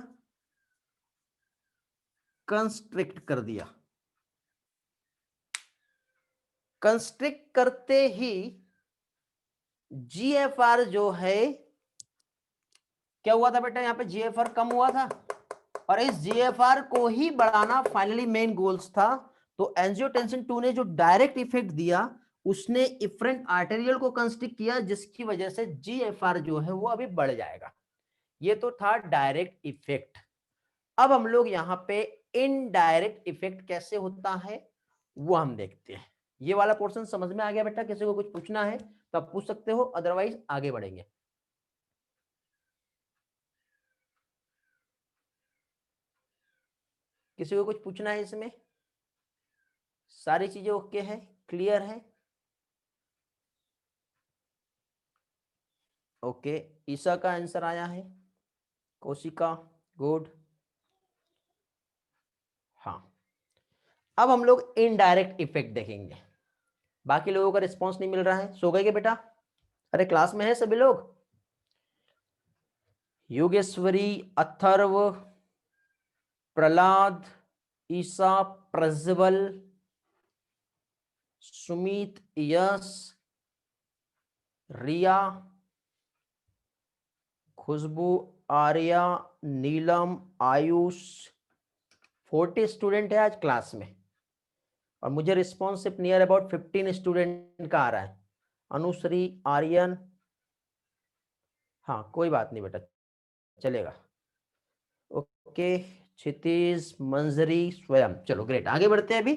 कंस्ट्रिक्ट कर दिया। कंस्ट्रिक्ट करते ही जीएफआर जो है, क्या हुआ था बेटा, यहां पे जीएफआर कम हुआ था, और इस जीएफआर को ही बढ़ाना फाइनली मेन गोल्स था। तो एंजियोटेंसिन 2 ने जो डायरेक्ट इफेक्ट दिया, उसने इफरेंट आर्टेरियल को कंस्ट्रिक्ट किया, जिसकी वजह से जीएफआर जो है वो अभी बढ़ जाएगा। ये तो था डायरेक्ट इफेक्ट। अब हम लोग यहाँ पे इनडायरेक्ट इफेक्ट कैसे होता है वो हम देखते हैं। ये वाला पोर्शन समझ में आ गया बेटा? किसी को कुछ पूछना है तो आप पूछ सकते हो, अदरवाइज आगे बढ़ेंगे। किसी को कुछ पूछना है इसमें? सारी चीजें ओके है, क्लियर है? ओके, ईसा का आंसर आया है, कोशिका, गुड। हाँ, अब हम लोग इनडायरेक्ट इफेक्ट देखेंगे। बाकी लोगों का रिस्पॉन्स नहीं मिल रहा है, सो गए क्या बेटा? अरे क्लास में है सभी लोग? योगेश्वरी, अथर्व, प्रहलाद, ईसा, प्रज्वल, सुमित, यश, रिया, खुशबू, आर्या, नीलम, आयुष, 40 स्टूडेंट है आज क्लास में, और मुझे रिस्पॉन्स सिर्फ नियर अबाउट 15 स्टूडेंट का आ रहा है। अनुश्री, आर्यन, हाँ कोई बात नहीं बेटा, चलेगा। ओके, क्षितिज, मंजरी, स्वयं, चलो ग्रेट, आगे बढ़ते हैं। अभी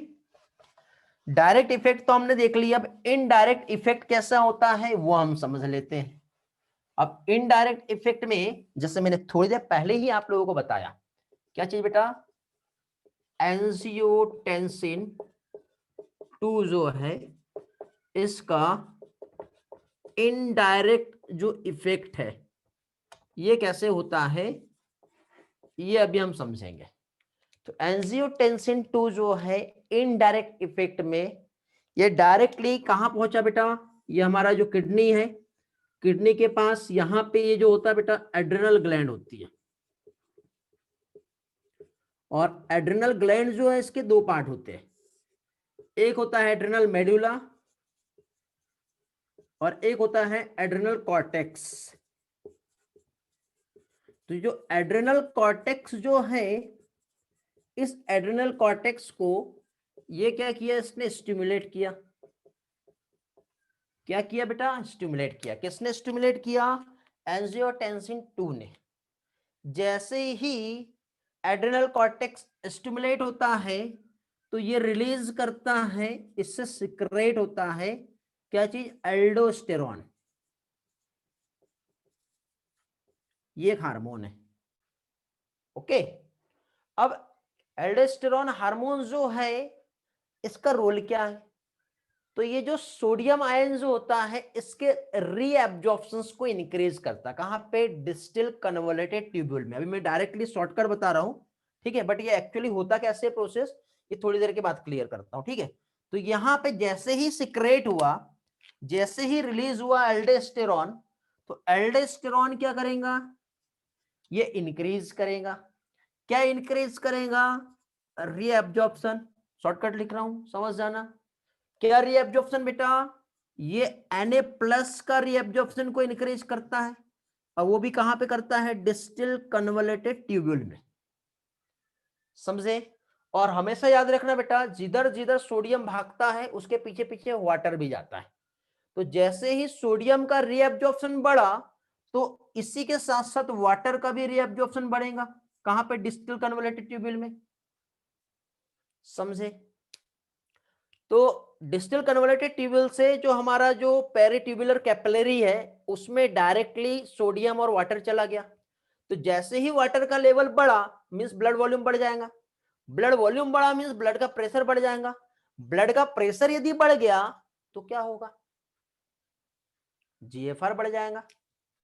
डायरेक्ट इफेक्ट तो हमने देख लिया, अब इनडायरेक्ट इफेक्ट कैसा होता है वो हम समझ लेते हैं। अब इनडायरेक्ट इफेक्ट में, जैसे मैंने थोड़ी देर पहले ही आप लोगों को बताया, क्या चाहिए बेटा, एंजियोटेंसिन 2 जो है, इसका इनडायरेक्ट जो इफेक्ट है ये कैसे होता है, ये अभी हम समझेंगे। तो एंजियोटेंसिन 2 जो है इनडायरेक्ट इफेक्ट में, ये डायरेक्टली कहां पहुंचा बेटा, ये हमारा जो किडनी है, किडनी के पास यहां पे ये जो होता है बेटा, एड्रिनल ग्लैंड होती है। और एड्रिनल ग्लैंड जो है, इसके दो पार्ट होते हैं, एक होता है एड्रिनल मेडुला और एक होता है एड्रिनल कॉर्टेक्स। तो जो एड्रिनल कॉर्टेक्स जो है, इस एड्रिनल कॉर्टेक्स को ये क्या किया, इसने स्टिमुलेट किया। क्या किया बेटा, स्टिमुलेट किया। किसने स्टिमुलेट किया, एंजियोटेंसिन 2 ने। जैसे ही एड्रिनल कॉर्टेक्स स्टिमुलेट होता है तो ये रिलीज करता है, इससे सिक्रेट होता है क्या चीज, एल्डोस्टेरॉन। ये एक हार्मोन है। ओके, अब एल्डोस्टेरॉन हार्मोन जो है, इसका रोल क्या है, तो ये जो सोडियम आयन जो होता है, इसके रीएब्जॉर्प्शन को इंक्रीज करता है। कहां पे, डिस्टिल कन्वोलेटेड ट्यूब्यूल में। अभी मैं डायरेक्टली शॉर्टकट बता रहा हूं, ठीक है, बट ये एक्चुअली होता कैसे प्रोसेस, ये थोड़ी देर के बाद क्लियर करता हूं, ठीक है। तो यहां पे जैसे ही सिक्रेट हुआ, जैसे ही रिलीज हुआ एल्डोस्टेरॉन, तो एल्डोस्टेरॉन क्या करेगा, ये इंक्रीज करेगा। क्या इंक्रीज करेगा, रीएब्जॉर्प्शन। शॉर्टकट लिख रहा हूं, समझ जाना। क्या रीएब्जॉर्प्शन बेटा, ये Na+ का रीएब्जॉर्प्शन को इंक्रीज करता है, और वो भी कहां पे करता है, डिस्टिल कन्वोलेटेड ट्यूब्यूल में, समझे। और हमेशा याद रखना बेटा, जिधर जिधर सोडियम भागता है उसके पीछे पीछे वाटर भी जाता है। तो जैसे ही सोडियम का रीएब्जॉर्प्शन बढ़ा, तो इसी के साथ साथ वाटर का भी रीएब्जॉर्प्शन बढ़ेगा, कहां पे, डिस्टिल कन्वोलेटेड ट्यूब्यूल में, समझे। तो डिस्टिल कन्वोलेटेड ट्यूब्यूल से जो हमारा जो पेरिट्यूबुलर कैपिलरी है, उसमें डायरेक्टली सोडियम और वाटर चला गया। तो जैसे ही वाटर का लेवल बढ़ा, मींस ब्लड वॉल्यूम बढ़ जाएगा। ब्लड वॉल्यूम बढ़ा मींस ब्लड का प्रेशर बढ़ जाएगा। ब्लड का प्रेशर यदि बढ़ गया तो क्या होगा, जीएफआर बढ़ जाएगा,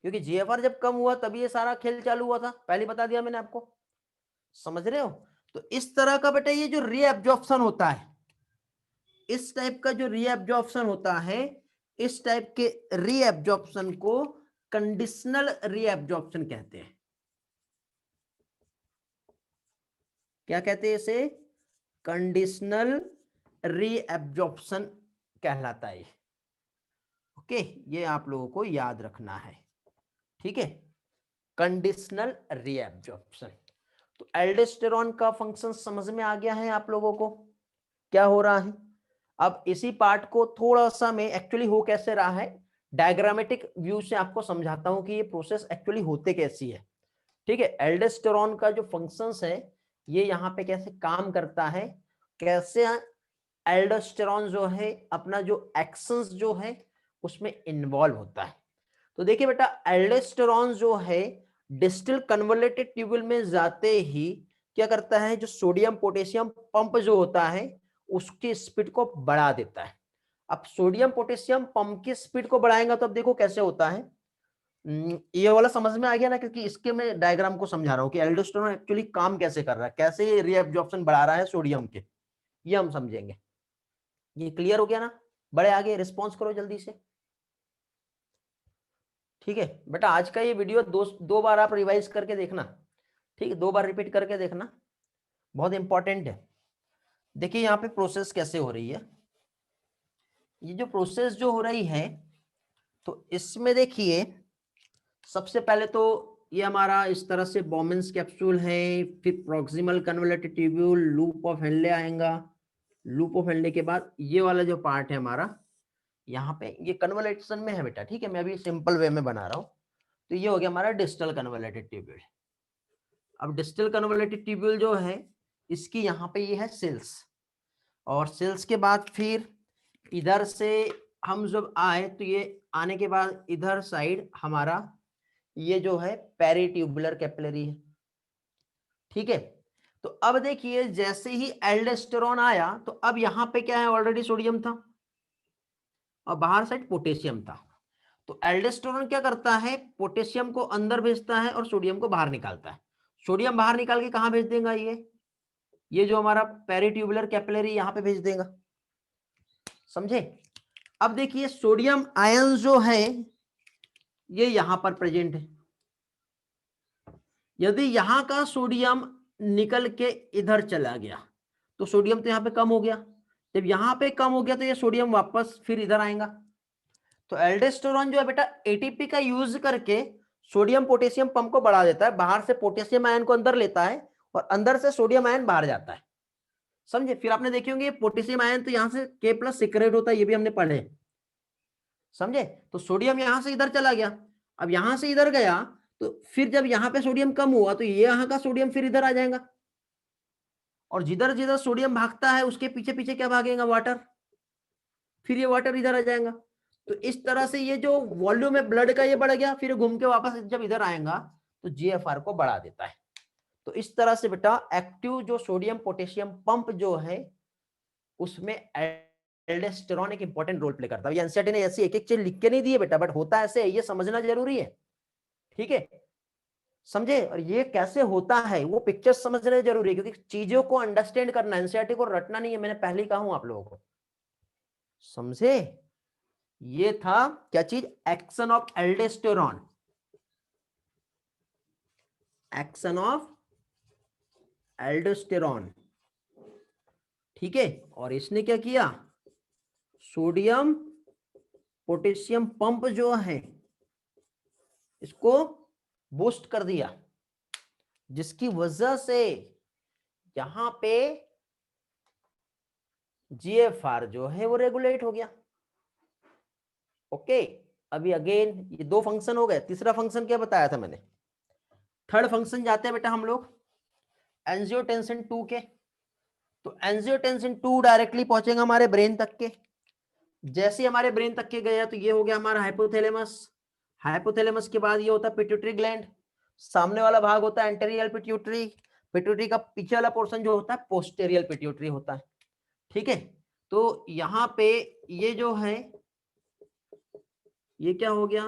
क्योंकि जीएफआर जब कम हुआ तभी ये सारा खेल चालू हुआ था, पहले बता दिया मैंने आपको, समझ रहे हो। तो इस तरह का बेटा ये जो रीएब्जॉर्प्शन होता है, इस टाइप का जो रीएब्जॉर्प्शन होता है, इस टाइप के रीएब्जॉर्प्शन को कंडीशनल रीएब्जॉर्प्शन कहते हैं। क्या कहते हैं इसे, कंडीशनल रीएब्जॉर्प्शन कहलाता है। ओके, ये आप लोगों को याद रखना है, ठीक है, कंडीशनल रीएब्जॉर्प्शन। तो एल्डोस्टेरॉन का फंक्शन समझ में आ गया है आप लोगों को, क्या हो रहा है। अब इसी पार्ट को थोड़ा सा मैं एक्चुअली हो कैसे रहा है, डायग्रामेटिक व्यू से आपको समझाता हूं कि ये प्रोसेस एक्चुअली होते कैसी है, ठीक है। एल्डोस्टेरॉन का जो फंक्शंस है, ये यहाँ पे कैसे काम करता है, कैसे एल्डोस्टेरॉन जो है अपना जो एक्शंस जो है उसमें इन्वॉल्व होता है। तो देखिए बेटा, एल्डोस्टेरॉन जो है डिस्टिल कन्वोलेटेड ट्यूब्यूल में जाते ही क्या करता है, जो सोडियम पोटेशियम पंप जो होता है उसकी स्पीड को बढ़ा देता है। अब सोडियम पोटेशियम पंप की स्पीड को बढ़ाएगा तो अब देखो कैसे होता है। ये वाला समझ में आ गया ना, क्योंकि इसके मैं डायग्राम को समझा रहा हूँ कि एल्डोस्टेरॉन एक्चुअली काम कैसे कर रहा है, कैसे ये रीएब्जॉर्प्शन बढ़ा रहा है सोडियम के, ये हम समझेंगे। ये क्लियर हो गया ना, बड़े आगे रिस्पॉन्स करो जल्दी से, ठीक है बेटा। आज का ये वीडियो दो बार आप रिवाइज करके देखना, ठीक है, 2 बार रिपीट करके देखना, बहुत इंपॉर्टेंट है। देखिए यहाँ पे प्रोसेस कैसे हो रही है, ये जो प्रोसेस जो हो रही है, तो इसमें देखिए सबसे पहले तो ये हमारा इस तरह से बोमेंस कैप्सूल है, फिर proximal convoluted tubule, loop of Henle आएगा। लूप ऑफ हेनले के बाद ये वाला जो पार्ट है हमारा, यहाँ पे ये कन्वोलेशन में है बेटा, ठीक है, मैं अभी सिंपल वे में बना रहा हूँ। तो ये हो गया हमारा डिस्टल कन्वोलेटेड ट्यूब्यूल। अब डिस्टल कन्वोलेटेड ट्यूब्यूल जो है, इसकी यहाँ पे ये है सेल्स, और सेल्स के बाद फिर इधर से हम जब आए तो ये आने के बाद इधर साइड हमारा ये जो है पेरिट्यूबुलर कैपिलरी है, ठीक है। तो अब देखिए जैसे ही एल्डोस्टेरॉन आया तो अब यहाँ पे क्या है, ऑलरेडी सोडियम था और बाहर साइड पोटेशियम था। तो एल्डोस्टेरॉन क्या करता है, पोटेशियम को अंदर भेजता है और सोडियम को बाहर निकालता है। सोडियम बाहर निकाल के कहां भेज देगा, ये जो हमारा पेरिट्यूबुलर कैपिलरी यहाँ पे भेज देगा, समझे। अब देखिए सोडियम आयन जो है ये यहां पर प्रेजेंट है। यदि यहां का सोडियम निकल के इधर चला गया तो सोडियम तो यहाँ पे कम हो गया, जब यहाँ पे कम हो गया तो ये सोडियम वापस फिर इधर आएगा। तो एल्डोस्टेरॉन जो है बेटा एटीपी का यूज करके सोडियम पोटेशियम पंप को बढ़ा देता है, बाहर से पोटेशियम आयन को अंदर लेता है और अंदर से सोडियम आयन बाहर जाता है, समझे। फिर आपने देखे होंगे पोटेशियम आयन तो यहाँ से K+ सिक्रेट होता है, ये भी हमने पढ़े, समझे। तो सोडियम यहां से इधर चला गया, अब यहां से इधर गया तो फिर जब यहाँ पे सोडियम कम हुआ तो ये यहाँ का सोडियम फिर इधर आ जाएगा, और जिधर जिधर सोडियम भागता है उसके पीछे पीछे क्या भागेगा, वाटर, फिर ये वाटर इधर आ जाएगा। तो इस तरह से ये जो वॉल्यूम है ब्लड का ये बढ़ गया, फिर घूम के वापस जब इधर आएगा तो जीएफआर को बढ़ा देता है। तो इस तरह से बेटा एक्टिव जो सोडियम पोटेशियम पंप जो है उसमें एल्डोस्टेरॉन एक इंपॉर्टेंट रोल प्ले करता है। एनसीईआरटी ने ऐसी एक एक चीज लिख के नहीं दी है बेटा, बट होता ऐसे है, ये समझना जरूरी है, ठीक है, समझे? और ये कैसे होता है वो पिक्चर समझना जरूरी है, क्योंकि चीजों को अंडरस्टैंड करना, एनसीईआरटी को रटना नहीं है, मैंने पहले ही कहा हूं आप लोगों को। समझे? ये था क्या चीज? Action of aldosterone, action of aldosterone, ठीक है। और इसने क्या किया? सोडियम पोटेशियम पंप जो है इसको बूस्ट कर दिया, जिसकी वजह से यहां पे जीएफआर जो है वो रेगुलेट हो गया। ओके, अभी अगेन ये दो फंक्शन हो गए, तीसरा फंक्शन क्या बताया था मैंने? थर्ड फंक्शन जाते हैं बेटा हम लोग एंजियोटेंसिन 2 के। तो एंजियोटेंसिन 2 डायरेक्टली पहुंचेगा हमारे ब्रेन तक के। जैसे ही हमारे ब्रेन तक के गया तो ये हो गया हमारा हाइपोथैलेमस। हाइपोथैलेमस के बाद ये होता है पिट्यूटरी ग्लैंड। सामने वाला भाग होता है एंटेरियल पिट्यूटरी। पिट्यूटरी का पीछे वाला पोर्शन जो होता है पोस्टेरियल पिट्यूटरी होता है, ठीक है। तो यहाँ पे ये जो है ये क्या हो गया?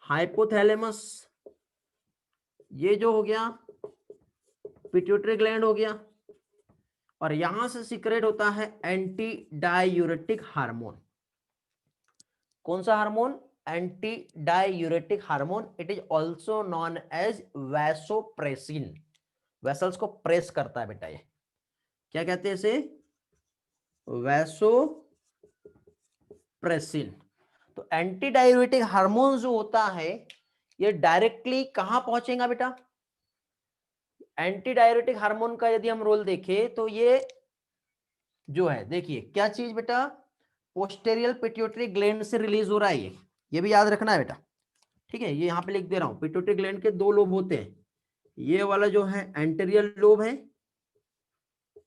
हाइपोथैलेमस। ये जो हो गया पिट्यूटरी ग्लैंड हो गया। और यहां से सीक्रेट होता है एंटी डायूरेटिक हार्मोन। कौन सा hormone? Anti diuretic hormone. It is also known as vasopressin. Vessels को प्रेस करता है बेटा ये। क्या कहते हैं इसे? वैसोप्रेसिन। तो एंटी डायूरेटिक हार्मोन जो होता है ये डायरेक्टली कहां पहुंचेगा बेटा? एंटी डायूरेटिक हार्मोन का यदि हम रोल देखें तो ये जो है देखिए क्या चीज बेटा, पोस्टेरियल पिट्यूटरी ग्लैंड से रिलीज हो रहा है। ये भी याद रखना है बेटा, ठीक है। ये यहां पे लिख दे रहा हूं, पिट्यूटरी ग्लैंड के दो लोब होते हैं। ये वाला जो है एंटेरियल लोब है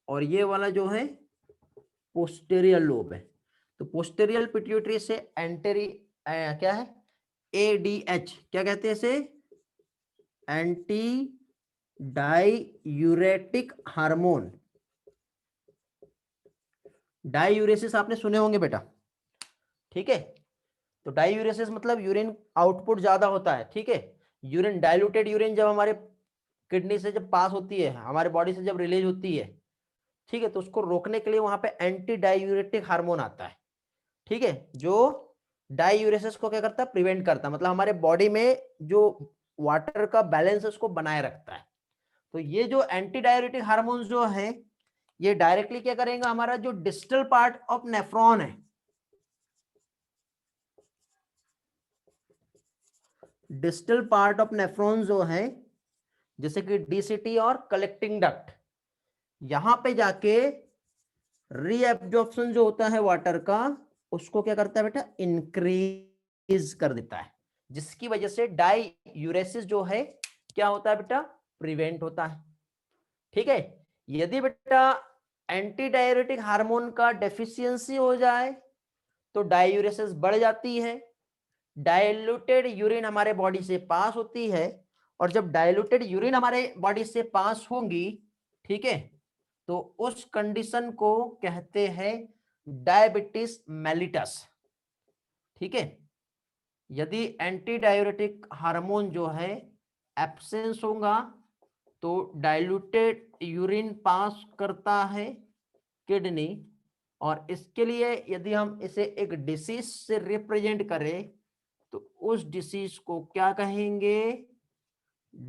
और ये वाला जो है पोस्टेरियल लोब है। तो पोस्टेरियल पिट्यूटरी से क्या है? एडीएच, क्या कहते हैं इसे? Anti diuretic hormone. डायूरेसिस आपने सुने होंगे बेटा, ठीक है। तो डायूरेसिस मतलब यूरिन आउटपुट ज्यादा होता है, ठीक है। यूरिन, डाइल्यूटेड यूरिन जब हमारे किडनी से जब पास होती है, हमारे बॉडी से जब रिलीज होती है, ठीक है, तो उसको रोकने के लिए वहां पे एंटी डायूरेटिक हार्मोन आता है, ठीक है, जो डायूरेसिस को क्या करता है? प्रिवेंट करता है। मतलब हमारे बॉडी में जो वाटर का बैलेंस है उसको बनाए रखता है। तो ये जो एंटी डायूरेटिक हार्मोन जो है ये डायरेक्टली क्या करेगा? हमारा जो डिस्टल पार्ट ऑफ नेफ्रॉन है, डिस्टल पार्ट ऑफ नेफ्रॉन जो है जैसे कि डीसीटी और कलेक्टिंग डक्ट, यहां पे जाके रीएब्जॉर्प्शन जो होता है वाटर का उसको क्या करता है बेटा? इंक्रीज कर देता है, जिसकी वजह से डायूरेसिस जो है क्या होता है बेटा? प्रिवेंट होता है, ठीक है। यदि बेटा एंटी डायूरेटिक हार्मोन का डेफिशिएंसी हो जाए तो डायूरेसिस बढ़ जाती है। डाइल्यूटेड यूरिन हमारे बॉडी से पास होती है और जब डाइल्यूटेड यूरिन हमारे बॉडी से पास होंगी, ठीक है, तो उस कंडीशन को कहते हैं डायबिटीज मेलिटस, ठीक है। यदि एंटी डायूरेटिक हार्मोन जो है एब्सेंस होगा तो डाइल्यूटेड यूरिन पास करता है किडनी, और इसके लिए यदि हम इसे एक डिसीज से रिप्रेजेंट करें तो उस डिसीज को क्या कहेंगे?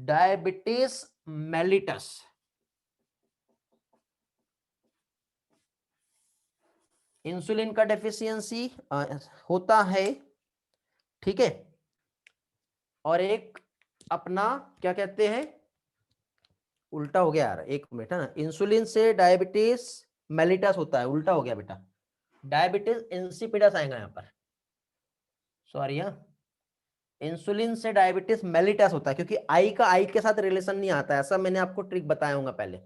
Diabetes mellitus. इंसुलिन का डेफिशिएंसी होता है, ठीक है। और एक अपना क्या कहते हैं, उल्टा हो गया यार, एक मिनट है ना, इंसुलिन से डायबिटीज मेलिटस होता है, उल्टा हो गया बेटा, डायबिटीज इंसिपिडस आएगा यहाँ पर, सॉरी। हाँ, इंसुलिन से डायबिटीज मेलिटस होता है क्योंकि आई का आई के साथ रिलेशन नहीं आता है, ऐसा मैंने आपको ट्रिक बताया होगा पहले।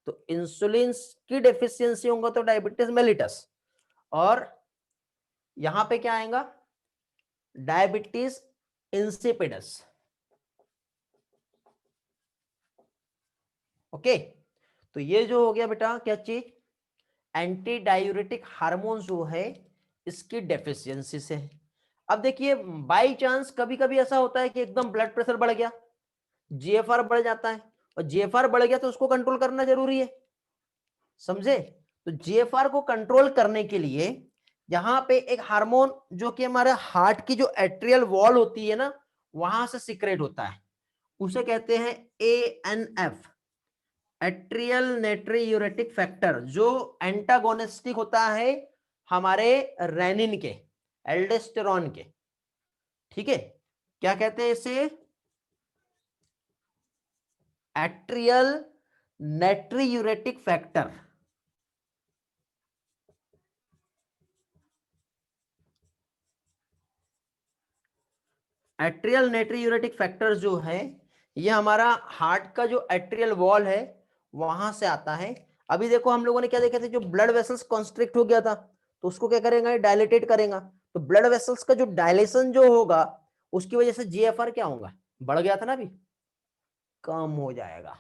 तो इंसुलिन की डेफिशिएंसी होगा तो डायबिटीज मेलिटस, और यहां पे क्या आएगा? Diabetes insipidus. ओके, तो ये जो हो गया बेटा क्या चीज? एंटी डायूरेटिक हार्मोन जो है इसकी डेफिशिएंसी से। अब देखिए बाय चांस कभी कभी ऐसा होता है कि एकदम ब्लड प्रेशर बढ़ गया, जीएफआर बढ़ जाता है, और जीएफआर बढ़ गया तो उसको कंट्रोल करना जरूरी है, समझे। तो जीएफआर को कंट्रोल करने के लिए यहां पे एक हार्मोन जो कि हमारे हार्ट की जो एट्रियल वॉल होती है ना, वहां से सीक्रेट होता है, उसे कहते हैं एएनएफ, एट्रियल नेट्रियूरेटिक फैक्टर, जो एंटागोनिस्टिक होता है हमारे रेनिन के, एल्डोस्टेरॉन के। ठीक है, क्या कहते हैं इसे, एट्रियल नेट्रियूरेटिक फैक्टर। एट्रियल नेट्रियूरेटिक फैक्टर जो है ये हमारा हार्ट का जो एट्रियल वॉल है वहां से आता है। अभी देखो हम लोगों ने क्या देखे थे, जो ब्लड वेसल्स कॉन्स्ट्रिक्ट हो गया था तो उसको क्या करेगा, डायलेटेट करेगा। तो ब्लड वेसल्स का जो डायलेशन जो होगा उसकी वजह से जीएफआर क्या होगा, बढ़ गया था ना, अभी कम हो जाएगा।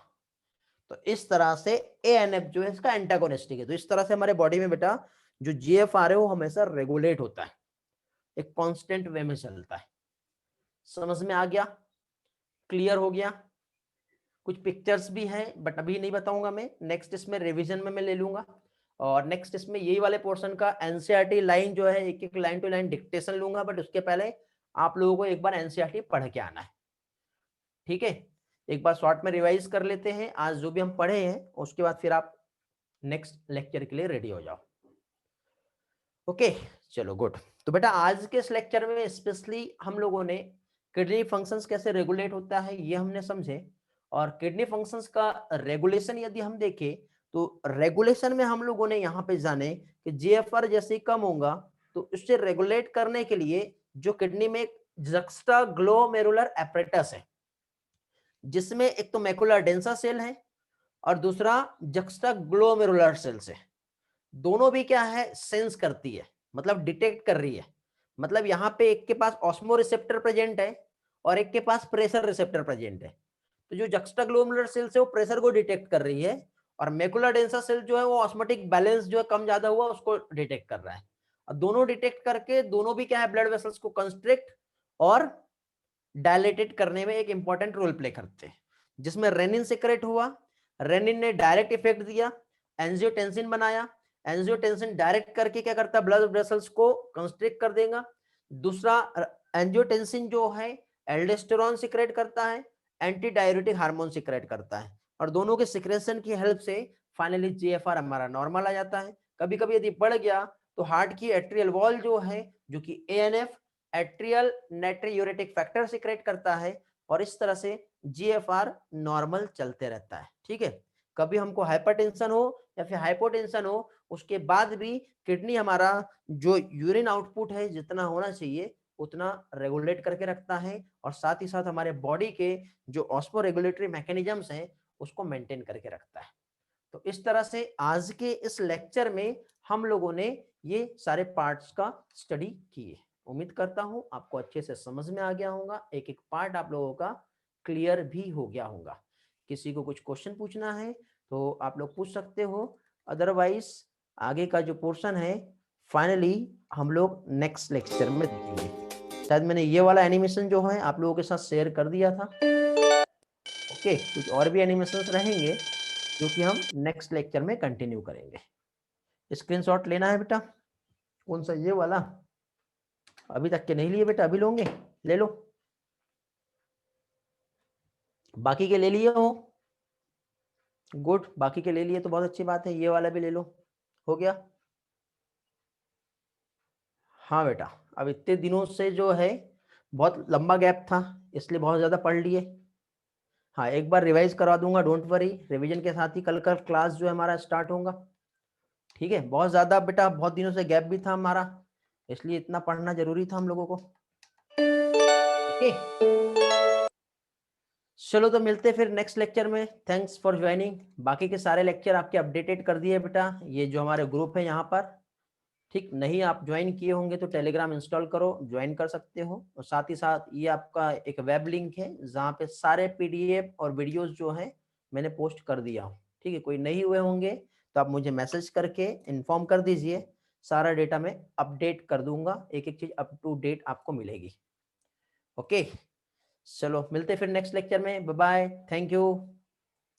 तो इस तरह से एएनएफ जो है इसका एंटागोनिस्टिक है। तो इस तरह से हमारे बॉडी में बेटा जो जीएफआर है वो हमेशा रेगुलेट होता है, एक कांस्टेंट वे में चलता है। समझ में आ गया, क्लियर हो गया। कुछ पिक्चर्स भी हैं बट अभी नहीं बताऊंगा मैं, नेक्स्ट इसमें रिवीजन में मैं ले लूंगा। और नेक्स्ट इसमें यही वाले पोर्शन का एनसीईआरटी लाइन जो है, एक एक लाइन टू लाइन डिक्टेशन लूंगा, बट उसके पहले आप लोगों को एक बार एनसीईआरटी पढ़ के आना है। ठीक है, एक बार शॉर्ट में रिवाइज कर लेते हैं आज जो भी हम पढ़े हैं, उसके बाद फिर आप नेक्स्ट लेक्चर के लिए रेडी हो जाओ। ओके, चलो गुड। तो बेटा आज के इस लेक्चर में स्पेशली हम लोगों ने किडनी फंक्शंस कैसे रेगुलेट होता है ये हमने समझे। और किडनी फंक्शंस का रेगुलेशन यदि हम देखें तो रेगुलेशन में हम लोगों ने यहाँ पे जाने कि जीएफआर जैसे ही कम होगा तो उससे रेगुलेट करने के लिए जो किडनी में एक जक्स्टाग्लोमेरुलर एपरेटस है, जिसमें एक तो मैकुलर डेंसा सेल है और दूसरा जक्स्टाग्लोमेरुलर सेल्स है। दोनों भी क्या है, सेंस करती है, मतलब डिटेक्ट कर रही है। मतलब यहाँ पे एक के पास ऑस्मो रिसेप्टर प्रेजेंट है और एक के पास प्रेशर रिसेप्टर प्रेजेंट है। तो जो जक्स्टाग्लोमेरुलर सेल्स है वो प्रेशर को डिटेक्ट कर रही है, और मैकुलर डेंसा सेल जो है वो ऑस्मोटिक बैलेंस जो है कम ज्यादा हुआ उसको डिटेक्ट कर रहा है। और दोनों डिटेक्ट करके दोनों भी क्या है, ब्लड वेसल्स को कंस्ट्रिक्ट और डायलेटेड करने में एक इंपॉर्टेंट रोल प्ले करते हैं। जिसमें रेनिन सीक्रेट हुआ, रेनिन ने डायरेक्ट इफेक्ट दिया, एंजियोटेंसिन बनाया, एंजियोटेंसिन डायरेक्ट करके क्या करता है, ब्लड वेसल्स को कंस्ट्रिक्ट कर देगा। दूसरा, एंजियोटेंसिन जो है एल्डोस्टेरॉन सीक्रेट करता है, एंटी डाययूरेटिक हार्मोन सीक्रेट करता है, और दोनों के सीक्रेशन की हेल्प से फाइनली जीएफआर हमारा नॉर्मल आ जाता है। कभी कभी यदि बढ़ गया तो हार्ट की एट्रियल वॉल जो है, जो कि एएनएफ एट्रियल नेट्रियूरेटिक फैक्टर सीक्रेट करता है, और इस तरह से जीएफआर नॉर्मल चलते रहता है। ठीक है, कभी हमको हाइपरटेंशन हो या फिर हाइपोटेंशन हो, उसके बाद भी किडनी हमारा जो यूरिन आउटपुट है जितना होना चाहिए उतना रेगुलेट करके रखता है, और साथ ही साथ हमारे बॉडी के जो ऑस्मो रेगुलेटरी मैकेनिज्म्स हैं उसको मेंटेन करके रखता है। तो इस तरह से आज के इस लेक्चर में हम लोगों ने ये सारे पार्ट्स का स्टडी किए। उम्मीद करता हूं आपको अच्छे से समझ में आ गया होगा, एक एक पार्ट आप लोगों का क्लियर भी हो गया होगा। किसी को कुछ क्वेश्चन पूछना है तो आप लोग पूछ सकते हो, अदरवाइज आगे का जो पोर्शन है फाइनली हम लोग नेक्स्ट लेक्चर में देखेंगे। शायद मैंने ये वाला एनिमेशन जो है आप लोगों के साथ शेयर कर दिया था। ओके, कुछ और भी एनिमेशंस रहेंगे जो कि हम नेक्स्ट लेक्चर में कंटिन्यू करेंगे। स्क्रीनशॉट लेना है बेटा, कौन सा, ये वाला? अभी तक के नहीं लिए बेटा, अभी लोगे, ले लो। बाकी के ले लिए हो, गुड, बाकी के ले लिए तो बहुत अच्छी बात है, ये वाला भी ले लो। हो गया? हाँ बेटा, अब इतने दिनों से जो है बहुत लंबा गैप था इसलिए बहुत ज्यादा पढ़ लिए। हाँ, एक बार रिवाइज करवा दूंगा, डोंट वरी, रिवीजन के साथ ही कल का क्लास जो है हमारा स्टार्ट होगा। ठीक है, बहुत ज्यादा बेटा, बहुत दिनों से गैप भी था हमारा, इसलिए इतना पढ़ना जरूरी था हम लोगों को। ओके, चलो तो मिलते हैं फिर नेक्स्ट लेक्चर में। Thanks for joining. बाकी के सारे लेक्चर आपके अपडेटेड कर दिए बेटा, ये जो हमारे ग्रुप है यहाँ पर। ठीक, नहीं आप ज्वाइन किए होंगे तो टेलीग्राम इंस्टॉल करो, ज्वाइन कर सकते हो। और साथ ही साथ ये आपका एक वेब लिंक है जहाँ पे सारे पीडीएफ और वीडियोस जो है मैंने पोस्ट कर दिया हूँ। ठीक है, कोई नहीं हुए होंगे तो आप मुझे मैसेज करके इन्फॉर्म कर दीजिए, सारा डेटा मैं अपडेट कर दूंगा, एक एक चीज अप टू डेट आपको मिलेगी। ओके, चलो मिलते हैं फिर नेक्स्ट लेक्चर में। Bye bye, thank you.